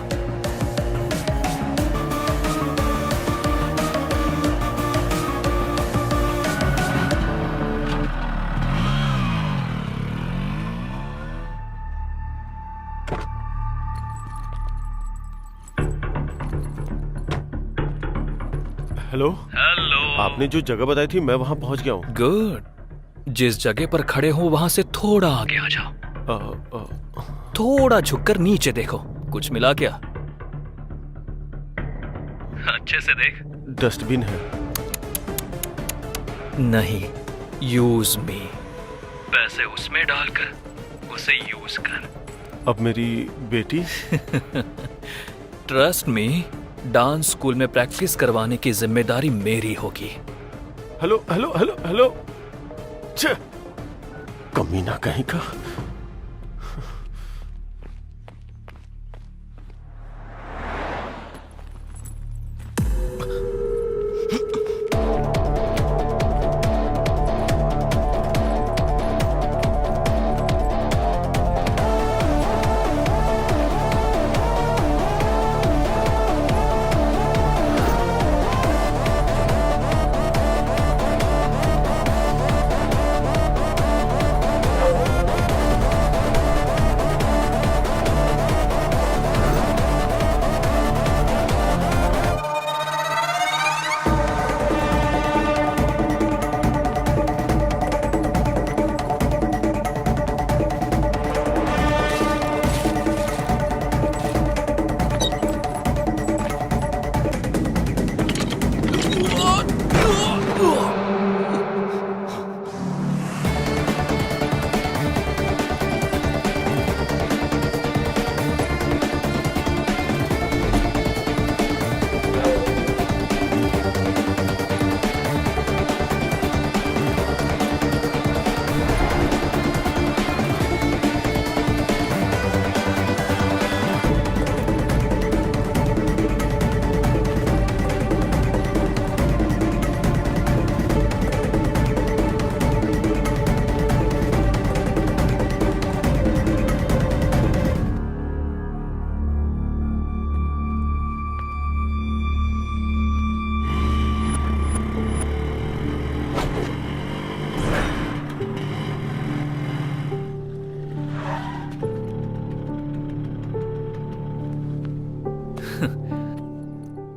Hello hello. आपने जो जगह बताई थी मैं वहां पहुंच गया हूँ। गुड। जिस जगह पर खड़े हो वहां से थोड़ा आगे आ जाओ। थोड़ा झुककर नीचे देखो, कुछ मिला क्या? अच्छे से देख। डस्टबिन है। नहीं, यूज मी। पैसे उसमें डालकर उसे यूज कर। अब मेरी बेटी? ट्रस्ट मी, डांस स्कूल में प्रैक्टिस करवाने की जिम्मेदारी मेरी होगी। Hello hello hello hello. छे, कमीना कहीं का।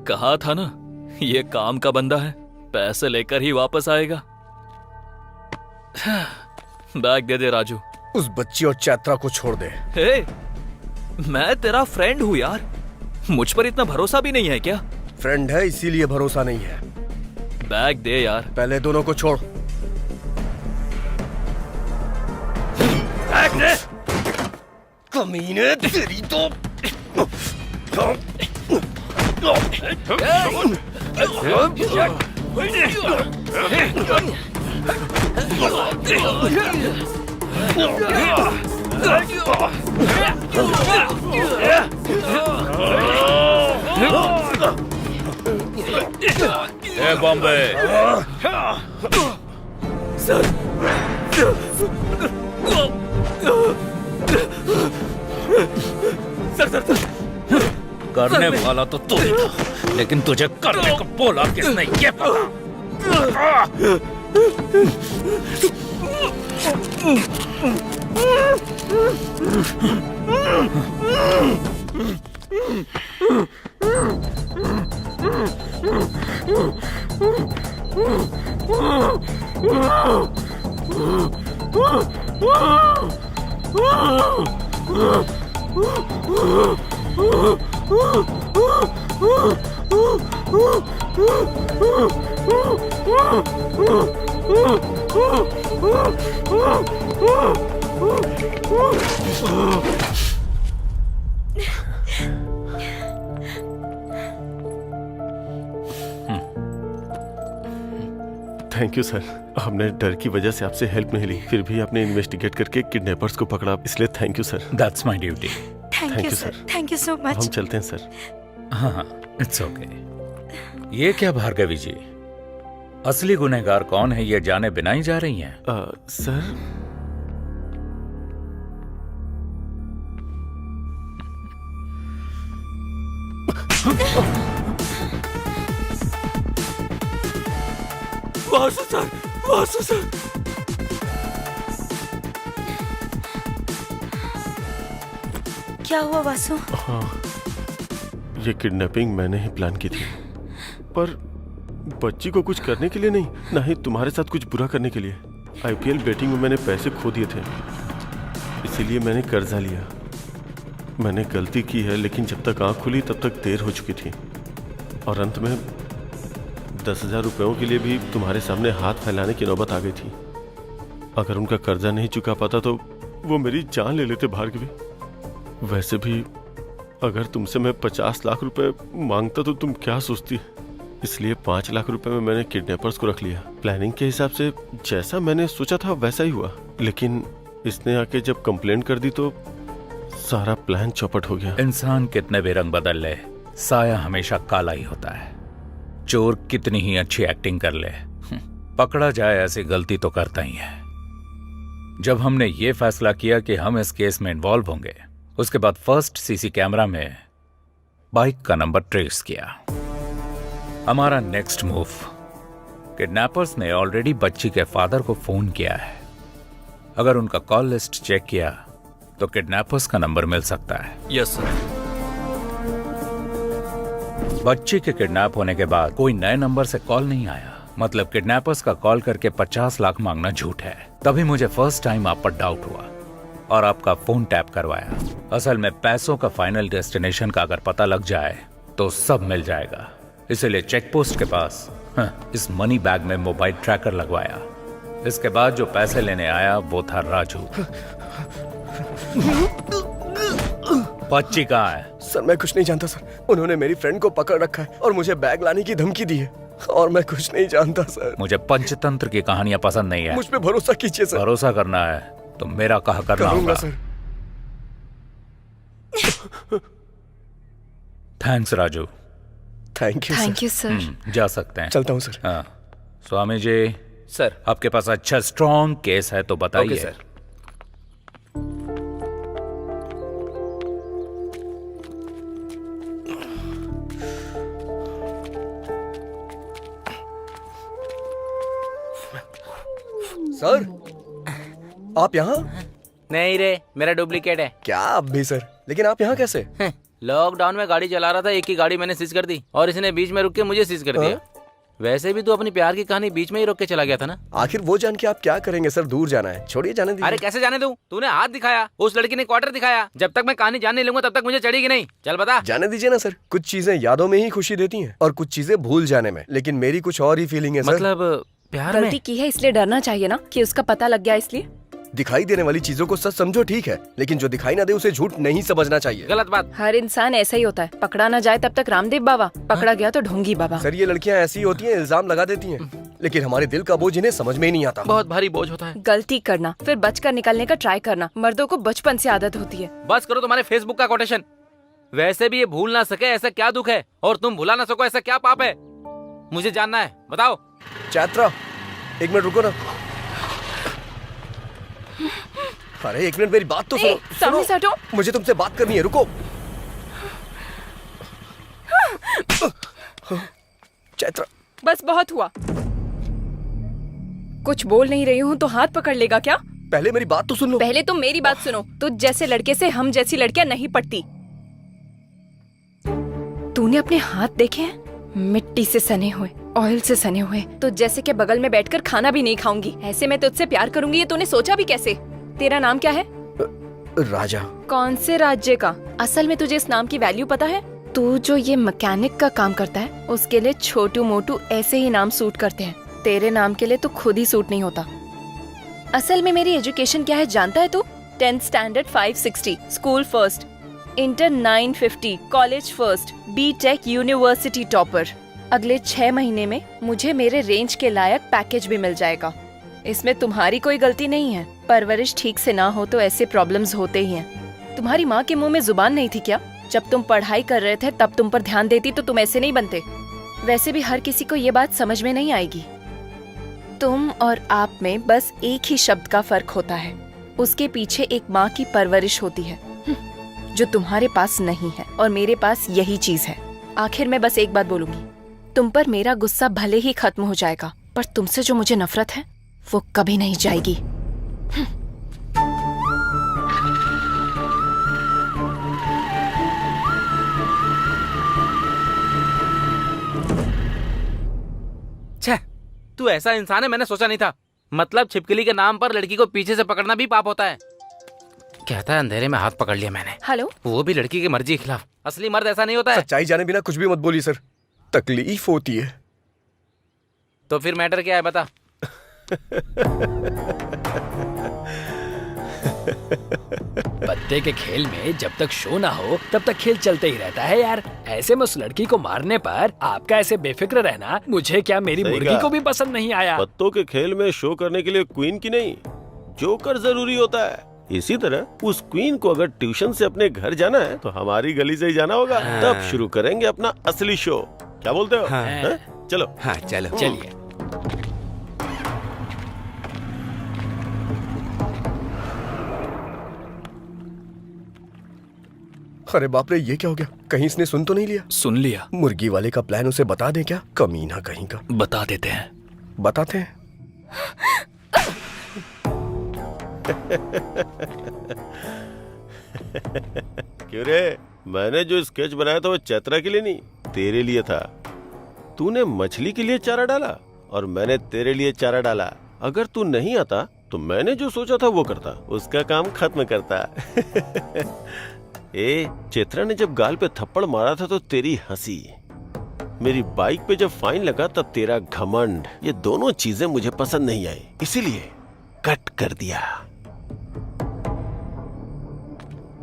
कहा था ना, ये काम का बंदा है, पैसे लेकर ही वापस आएगा। बैग दे दे राजू। उस बच्ची और चैत्रा को छोड़ दे। हे, मैं तेरा फ्रेंड हूँ यार, मुझ पर इतना भरोसा भी नहीं है क्या? फ्रेंड है इसीलिए भरोसा नहीं है। बैग दे यार। पहले दोनों को छोड़। बैग दे। कमीने तेरी तो। ए बॉम्बे, करने वाला तो तू ही था, लेकिन तुझे करने को बोला किसने ये पता। Thank you sir. हमने डर की वजह से आपसे हेल्प नहीं ली, फिर भी आपने इन्वेस्टिगेट करके किडनैपर्स को पकड़ा, इसलिए thank you sir. That's my duty. Thank you sir, thank you so हम मच। चलते हैं सर। हाँ, इट्स ओके। ये क्या भार्गवी जी, असली गुनहगार कौन है ये जाने बिना ही जा रही हैं? Sir Vasu sir, Vasu sir. क्या हुआ वासु? हाँ, ये किडनैपिंग मैंने ही प्लान की थी, पर बच्ची को कुछ करने के लिए नहीं, ना ही तुम्हारे साथ कुछ बुरा करने के लिए। आईपीएल बेटिंग में मैंने पैसे खो दिए थे, इसीलिए मैंने कर्जा लिया। मैंने गलती की है, लेकिन जब तक आंख खुली तब तक देर हो चुकी थी, और अंत में 10,000 रुपयों के लिए भी तुम्हारे सामने हाथ फैलाने की नौबत आ गई थी। अगर उनका कर्जा नहीं चुका पाता तो वो मेरी जान ले लेते भार्गवी। वैसे भी अगर तुमसे मैं 50 लाख रुपए मांगता तो तुम क्या सोचती? इसलिए 5 लाख रुपए में मैंने किडनैपर्स को रख लिया। प्लानिंग के हिसाब से जैसा मैंने सोचा था वैसा ही हुआ, लेकिन इसने आके जब कंप्लेंट कर दी तो सारा प्लान चौपट हो गया। इंसान कितने भी रंग बदल ले, साया हमेशा काला ही होता है। चोर कितनी ही अच्छी एक्टिंग कर ले, पकड़ा जाए ऐसी गलती तो करता ही है। जब हमने ये फैसला किया कि हम इस केस में इन्वॉल्व होंगे, उसके बाद फर्स्ट सीसी कैमरा में बाइक का नंबर ट्रेस किया। हमारा नेक्स्ट मूव, किडनैपर्स ने ऑलरेडी बच्ची के फादर को फोन किया है। अगर उनका कॉल लिस्ट चेक किया तो किडनैपर्स का नंबर मिल सकता है। Yes sir. बच्ची के किडनैप होने के बाद कोई नए नंबर से कॉल नहीं आया, मतलब किडनैपर्स का कॉल करके 50 लाख मांगना झूठ है। तभी मुझे फर्स्ट टाइम आप पर डाउट हुआ और आपका फोन टैप करवाया। असल में पैसों का फाइनल डेस्टिनेशन का अगर पता लग जाए तो सब मिल जाएगा, इसलिए चेक पोस्ट के पास इस मनी बैग में मोबाइल ट्रैकर लगवाया। इसके बाद जो पैसे लेने आया वो था राजू। बच्ची कहाँ है? सर मैं कुछ नहीं जानता सर, उन्होंने मेरी फ्रेंड को पकड़ रखा है और मुझे बैग लाने की धमकी दी है, और मैं कुछ नहीं जानता सर। मुझे पंचतंत्र की कहानियां पसंद नहीं है। मुझ पे भरोसा कीजिए सर। भरोसा करना है तो मेरा कहा करना करूंगा होगा। Sir. Thanks Raju. Thank you thank you sir. जा सकते हैं। चलता हूँ सर। हाँ स्वामी जी, सर। आपके पास अच्छा स्ट्रॉन्ग केस है तो बताइए। Okay sir. सर आप यहाँ? नहीं रे, मेरा डुप्लीकेट है। क्या आप भी सर? लेकिन आप यहाँ कैसे? लॉकडाउन में गाड़ी चला रहा था, एक ही गाड़ी मैंने सीज कर दी और इसने बीच में रुक के मुझे सीज कर दिया। वैसे भी तू अपनी प्यार की कहानी बीच में ही रोक के चला गया था ना। आखिर वो जान के आप क्या करेंगे सर? दूर जाना है, छोड़िए जाने दीजिए। अरे कैसे जाने दूं? तूने हाथ दिखाया, उस लड़की ने क्वार्टर दिखाया। जब तक मैं कहानी जान नहीं लूंगा तब तक मुझे चढ़ेगी नहीं। चल बता। जाने दीजिए ना सर, कुछ चीजें यादों में ही खुशी देती हैं और कुछ चीजें भूल जाने में, लेकिन मेरी कुछ और ही फीलिंग है सर। मतलब प्यार में गलती की है इसलिए डरना चाहिए ना कि उसका पता लग गया इसलिए। दिखाई देने वाली चीजों को सच समझो ठीक है, लेकिन जो दिखाई ना दे उसे झूठ नहीं समझना चाहिए। गलत बात। हर इंसान ऐसा ही होता है, पकड़ा ना जाए तब तक रामदेव बाबा, पकड़ा गया तो ढोंगी बाबा। सर ये लड़कियां ऐसी होती हैं, इल्जाम लगा देती हैं, लेकिन हमारे दिल का बोझ इन्हें समझ में ही नहीं आता। बहुत भारी बोझ होता है। गलती करना फिर बचकर निकलने का ट्राई करना मर्दों को बचपन से आदत होती है। बस करो तुम्हारे फेसबुक का कोटेशन। वैसे भी ये भूल ना सके ऐसा क्या दुख है, और तुम भुला ना सको ऐसा क्या पाप है? मुझे जानना है, बताओ। चैत्रा एक मिनट रुको ना। अरे एक मिनट मेरी बात तो सुनो। सामने से हटो। मुझे तुमसे बात करनी है, रुको। चैत्रा बस बहुत हुआ। कुछ बोल नहीं रही हूँ तो हाथ पकड़ लेगा क्या? पहले मेरी बात तो सुन लो। पहले तुम मेरी बात सुनो। तुझ जैसे लड़के से हम जैसी लड़कियां नहीं पटती। तूने अपने हाथ देखे हैं? मिट्टी से सने हुए, ऑयल से सने हुए। तो जैसे के बगल में बैठकर खाना भी नहीं खाऊंगी, ऐसे मैं तुझसे प्यार करूंगी ये तूने सोचा भी कैसे? तेरा नाम क्या है? राजा। कौन से राज्य का? असल में तुझे इस नाम की वैल्यू पता है? तू जो ये मैकेनिक का काम करता है उसके लिए छोटू मोटू ऐसे ही नाम सूट करते हैं। तेरे नाम के लिए तो खुद ही सूट नहीं होता। असल में मेरी एजुकेशन क्या है जानता है तू? 10th standard 560, school first, inter 950, college first, BTech university topper. अगले 6 महीने में मुझे मेरे रेंज के लायक पैकेज भी मिल जाएगा। इसमें तुम्हारी कोई गलती नहीं है। परवरिश ठीक से ना हो तो ऐसे प्रॉब्लम्स होते ही हैं। तुम्हारी माँ के मुंह में जुबान नहीं थी क्या? जब तुम पढ़ाई कर रहे थे तब तुम पर ध्यान देती तो तुम ऐसे नहीं बनते। वैसे भी हर किसी को ये बात समझ में नहीं आएगी। तुम और आप में बस एक ही शब्द का फर्क होता है। उसके पीछे एक माँ की परवरिश होती है जो तुम्हारे पास नहीं है, और मेरे पास यही चीज है। आखिर मैं बस एक बात बोलूंगी, तुम पर मेरा गुस्सा भले ही खत्म हो जाएगा, पर तुमसे जो मुझे नफरत है वो कभी नहीं जाएगी। छे, तू ऐसा इंसान है मैंने सोचा नहीं था। मतलब छिपकली के नाम पर लड़की को पीछे से पकड़ना भी पाप होता है। कहता है अंधेरे में हाथ पकड़ लिया मैंने, हेलो, वो भी लड़की की मर्जी के खिलाफ। असली मर्द ऐसा नहीं होता है। सच्चाई जाने बिना कुछ भी मत बोलिए सर, तकलीफ होती है। तो फिर मैटर क्या है बता। पत्ते के खेल में जब तक शो ना हो तब तक खेल चलते ही रहता है यार। ऐसे में उस लड़की को मारने पर आपका ऐसे बेफिक्र रहना मुझे क्या मेरी सही मुर्गी कहा। को भी पसंद नहीं आया। पत्तों के खेल में शो करने के लिए क्वीन की नहीं, जोकर जरूरी होता है। इसी तरह उस क्वीन को अगर ट्यूशन से अपने घर जाना है तो हमारी गली से ही जाना होगा। तब शुरू करेंगे अपना असली शो। क्या बोलते हो? हैं? चलो। हाँ चलो। चलिए। अरे बाप रे, ये क्या हो गया? कहीं इसने सुन तो नहीं लिया? सुन लिया। मुर्गी वाले का प्लान उसे बता दें क्या? कमीना कहीं का। बता देते हैं। बताते हैं। क्यों रे, मैंने जो स्केच बनाया था वो चैत्रा के लिए नहीं, तेरे लिए था। तूने मछली के लिए चारा डाला और मैंने तेरे लिए चारा डाला। अगर तू नहीं आता तो मैंने जो सोचा था वो करता, उसका काम खत्म करता। ए, चैत्रा ने जब गाल पे थप्पड़ मारा था तो तेरी हंसी, मेरी बाइक पे जब फाइन लगा तब तेरा घमंड, ये दोनों चीजें मुझे पसंद नहीं आई, इसीलिए कट कर दिया।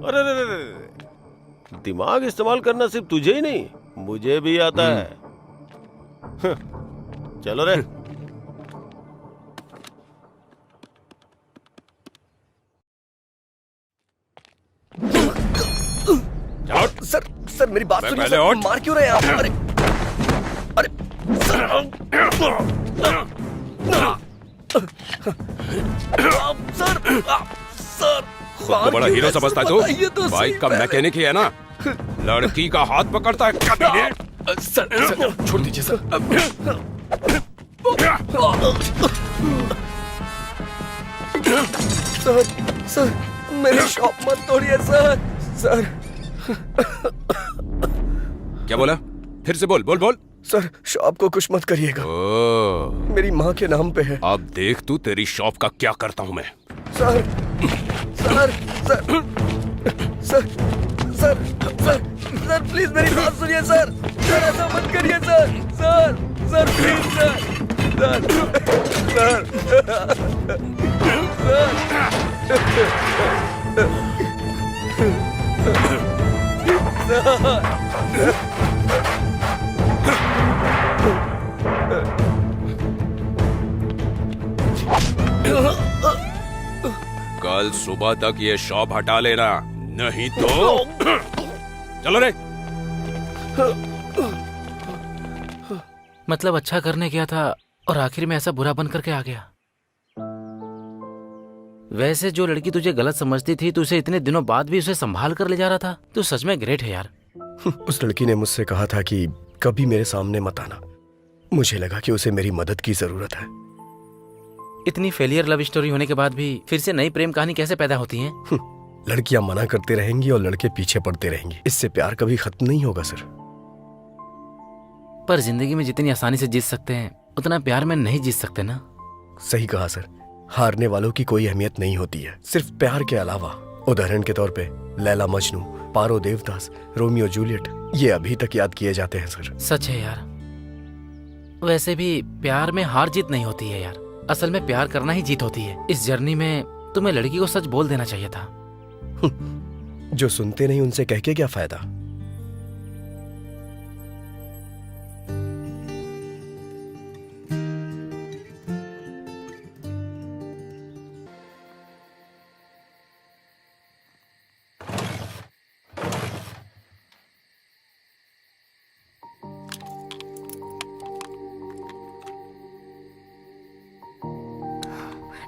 अरे अरे अरे अरे, दिमाग इस्तेमाल करना सिर्फ तुझे ही नहीं मुझे भी आता है। चलो रे। सर सर मेरी बात सुनिए पहले सर, उठ। मार क्यों रहे हैं आप? अरे अरे सर, सर खुद को बड़ा हीरो समझता है बताइए तू? तो सही बाइक का पहले। मैकेनिक ही है ना? लड़की का हाथ पकड़ता है कमीने। सर छोड़ दीजिए सर। सर सर मेरी शॉप मत तोड़िए सर। सर क्या बोला? फिर से बोल बोल बोल। सर शॉप को कुछ मत करिएगा, ओ, मेरी माँ के नाम पे है। अब देख तू तेरी शॉप का क्या करता हूँ मैं। Sir sir sir sir sir sir sir please मेरी बात सुनिए सर। सर ऐसा मत करिए sir. Sir sir please sir. Sir कल सुबह तक ये शॉप हटा लेना, नहीं तो चलो रे। मतलब अच्छा करने गया था और आखिर में ऐसा बुरा बन करके आ गया। वैसे जो लड़की तुझे गलत समझती थी, तू उसे इतने दिनों बाद भी उसे संभाल कर ले जा रहा था। तू सच में ग्रेट है यार। उस लड़की ने मुझसे कहा था कि कभी मेरे सामने मत आना। मुझे लगा कि उसे मेरी मदद की जरूरत है। इतनी फेलियर लव स्टोरी होने के बाद भी फिर से नई प्रेम कहानी कैसे पैदा होती है? लड़कियां मना करते रहेंगी और लड़के पीछे पड़ते रहेंगे। इससे प्यार कभी खत्म नहीं होगा सर। पर जिंदगी में जितनी आसानी से जीत सकते हैं उतना प्यार में नहीं जीत सकते ना। सही कहा सर, हारने वालों की कोई अहमियत नहीं होती है सिर्फ प्यार के अलावा। उदाहरण के तौर पे लैला मजनू, पारो देवदास, रोमियो जूलियट, ये अभी तक याद किए जाते हैं सर। सच है यार। वैसे भी प्यार में हार जीत नहीं होती है यार, असल में प्यार करना ही जीत होती है। इस जर्नी में तुम्हें लड़की को सच बोल देना चाहिए था। जो सुनते नहीं उनसे कह के क्या फायदा।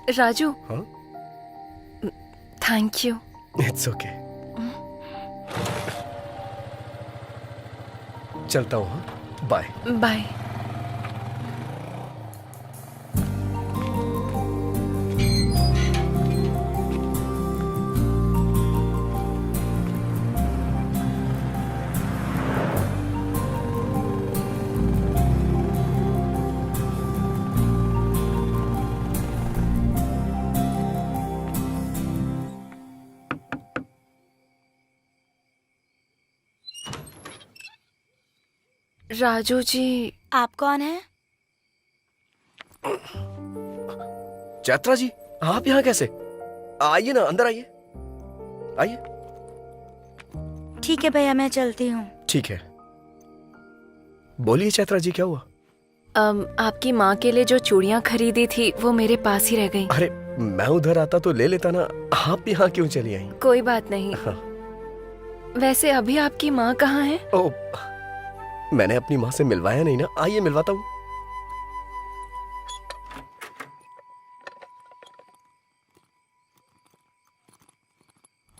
राजू, हाँ? Thank you. It's okay. चलता हूँ। हाँ, बाय। बाय। राजू जी, आप कौन है? चैत्रा जी, आप यहाँ कैसे? आइए ना, अंदर आइए। आइए। ठीक है भैया, मैं चलती हूँ। ठीक है। बोलिए चैत्रा जी, क्या हुआ? आपकी माँ के लिए जो चूड़ियाँ खरीदी थी वो मेरे पास ही रह गई। अरे मैं उधर आता तो ले लेता ना, आप यहाँ क्यों चली आई? कोई बात नहीं। हाँ। वैसे अभी आपकी माँ कहाँ है? ओ, मैंने अपनी माँ से मिलवाया नहीं ना, आइए मिलवाता हूँ।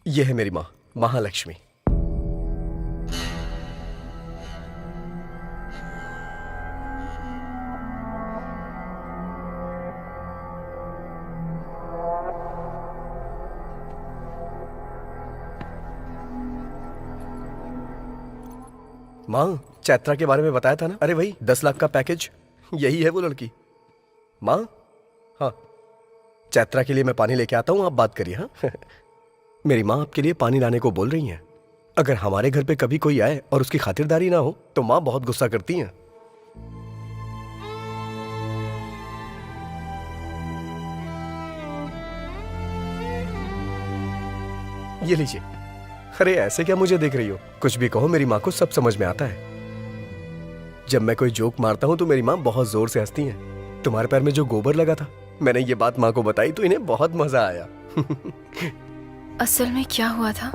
यह है मेरी माँ, महालक्ष्मी। माँ, चैत्रा के बारे में बताया था ना? अरे वही 10 लाख का पैकेज, यही है वो लड़की। माँ, हाँ, चैत्रा के लिए मैं पानी लेके आता हूँ, आप बात करिए। हाँ मेरी माँ आपके लिए पानी लाने को बोल रही हैं। अगर हमारे घर पे कभी कोई आए और उसकी खातिरदारी ना हो तो माँ बहुत गुस्सा करती हैं। ये लीजिए। अरे ऐसे क्या मुझे देख रही हो? कुछ भी कहो, मेरी माँ को सब समझ में आता है। जब मैं कोई जोक मारता हूँ तो मेरी माँ बहुत जोर से हंसती हैं। तुम्हारे पैर में जो गोबर लगा था, मैंने ये बात माँ को बताई तो इन्हें बहुत मजा आया। असल में क्या हुआ था?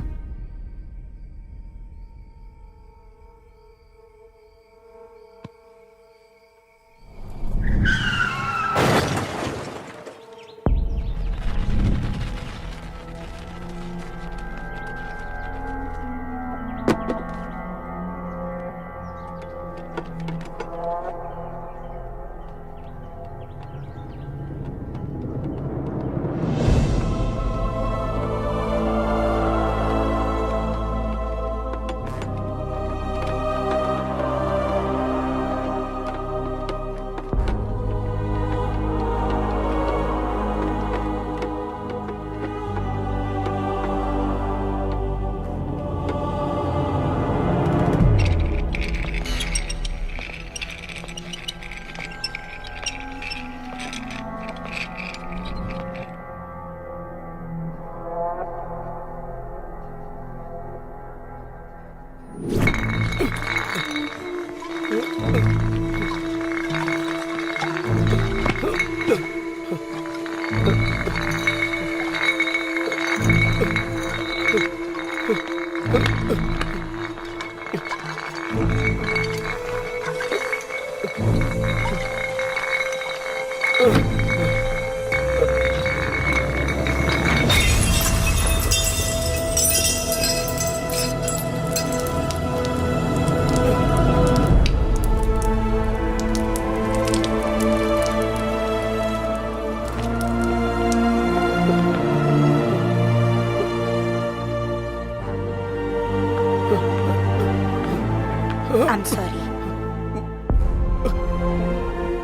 I'm sorry.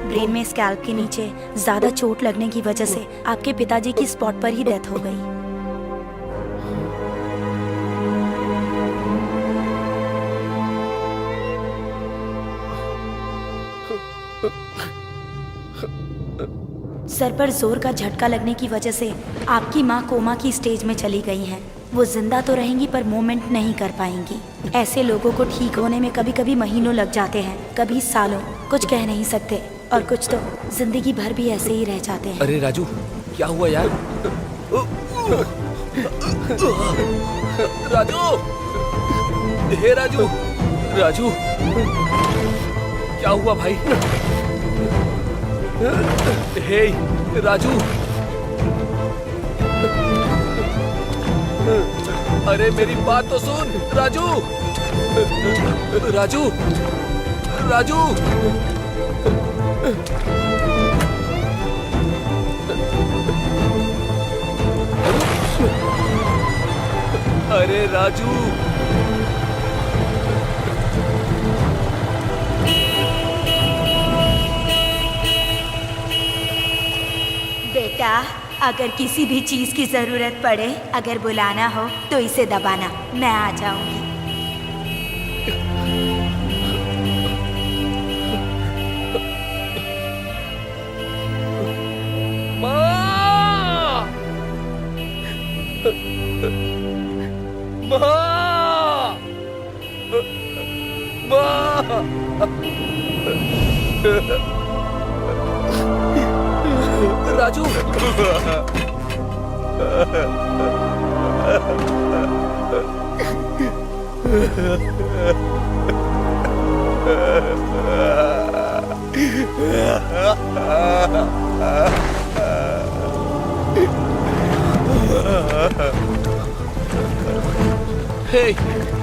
ब्रेन में स्कैल्प के नीचे ज्यादा चोट लगने की वजह से आपके पिताजी की स्पॉट पर ही डेथ हो गई। सर पर जोर का झटका लगने की वजह से आपकी माँ कोमा की स्टेज में चली गई हैं। वो जिंदा तो रहेंगी पर मूवमेंट नहीं कर पाएंगी। ऐसे लोगों को ठीक होने में कभी कभी महीनों लग जाते हैं, कभी सालों, कुछ कह नहीं सकते, और कुछ तो जिंदगी भर भी ऐसे ही रह जाते हैं। अरे राजू, क्या हुआ यार? राजू, हे राजू, राजू, क्या हुआ भाई? हे राजू, अरे मेरी बात तो सुन राजू। राजू राजू अरे राजू। बेटा, अगर किसी भी चीज की जरूरत पड़े, अगर बुलाना हो तो इसे दबाना, मैं आ जाऊंगी। राजू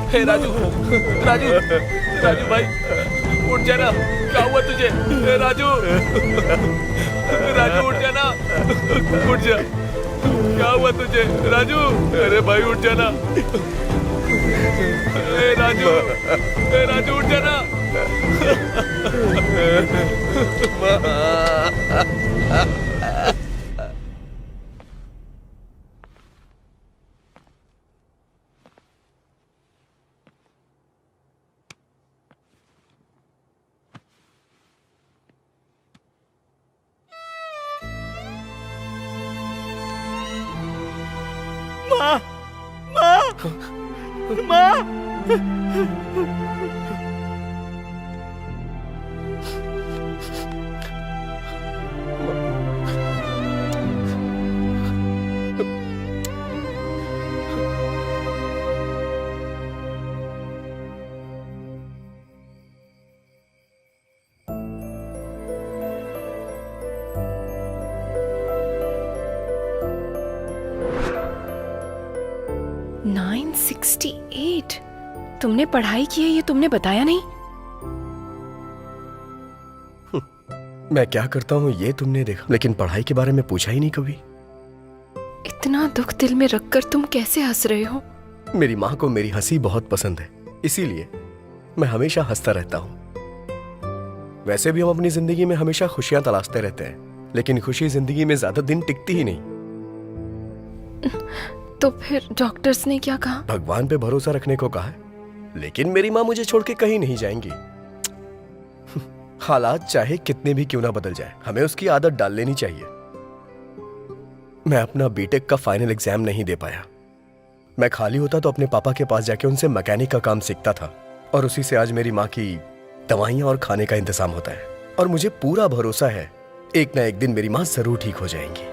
हे राजू राजू राजू भाई उठ जाना। क्या हुआ तुझे? हे राजू राजू उठ जाना, उठ जा। क्या हुआ तुझे राजू? अरे भाई उठ जाना। हे राजू उठ जाना। $968। तुमने पढ़ाई की है ये तुमने बताया नहीं। मैं क्या करता हूँ ये तुमने देखा, लेकिन पढ़ाई के बारे में पूछा ही नहीं कभी। इतना दुख दिल में रखकर तुम कैसे हंस रहे हो? मेरी माँ को मेरी हंसी बहुत पसंद है, इसीलिए मैं हमेशा हंसता रहता हूँ। वैसे भी हम अपनी जिंदगी में हमेशा खुशियां तलाशते रहते हैं, लेकिन खुशी जिंदगी में ज्यादा दिन टिकती ही नहीं। तो फिर डॉक्टर्स ने क्या कहा? भगवान पे भरोसा रखने को कहा है, लेकिन मेरी माँ मुझे छोड़ के कहीं नहीं जाएंगी। हालात चाहे कितने भी क्यों ना बदल जाए, हमें उसकी आदत डाल लेनी चाहिए। मैं अपना बीटेक का फाइनल एग्जाम नहीं दे पाया। मैं खाली होता तो अपने पापा के पास जाके उनसे मैकेनिक का काम सीखता था, और उसी से आज मेरी माँ की दवाइयां और खाने का इंतजाम होता है। और मुझे पूरा भरोसा है एक ना एक दिन मेरी माँ जरूर ठीक हो जाएंगी।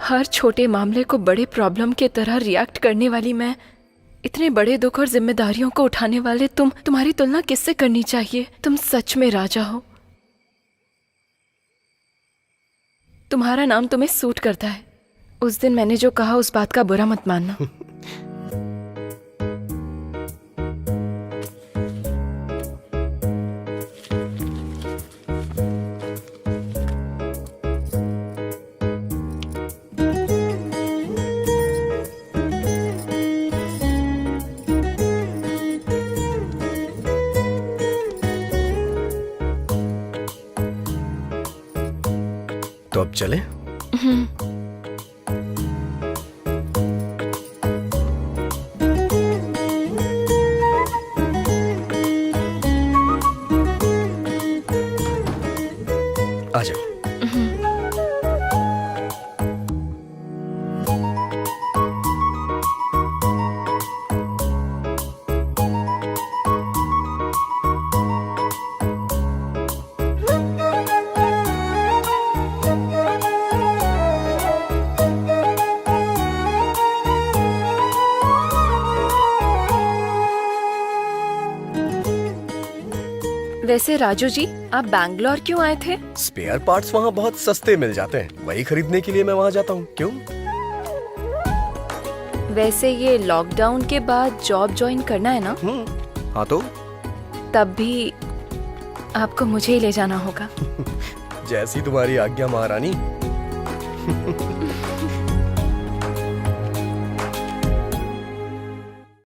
हर छोटे मामले को बड़े प्रॉब्लम के तरह रिएक्ट करने वाली मैं, इतने बड़े दुख और जिम्मेदारियों को उठाने वाले तुम्हारी तुलना किससे करनी चाहिए? तुम सच में राजा हो। तुम्हारा नाम तुम्हें सूट करता है। उस दिन मैंने जो कहा उस बात का बुरा मत मानना। तो अब चले? आ जाओ। वैसे राजू जी, आप बैंगलोर क्यों आए थे? स्पेयर पार्ट्स वहाँ बहुत सस्ते मिल जाते हैं, वही खरीदने के लिए मैं वहाँ जाता हूँ। क्यों? वैसे ये लॉकडाउन के बाद जॉब ज्वाइन करना है ना? हाँ तो तब भी आपको मुझे ही ले जाना होगा। जैसी तुम्हारी आज्ञा महारानी।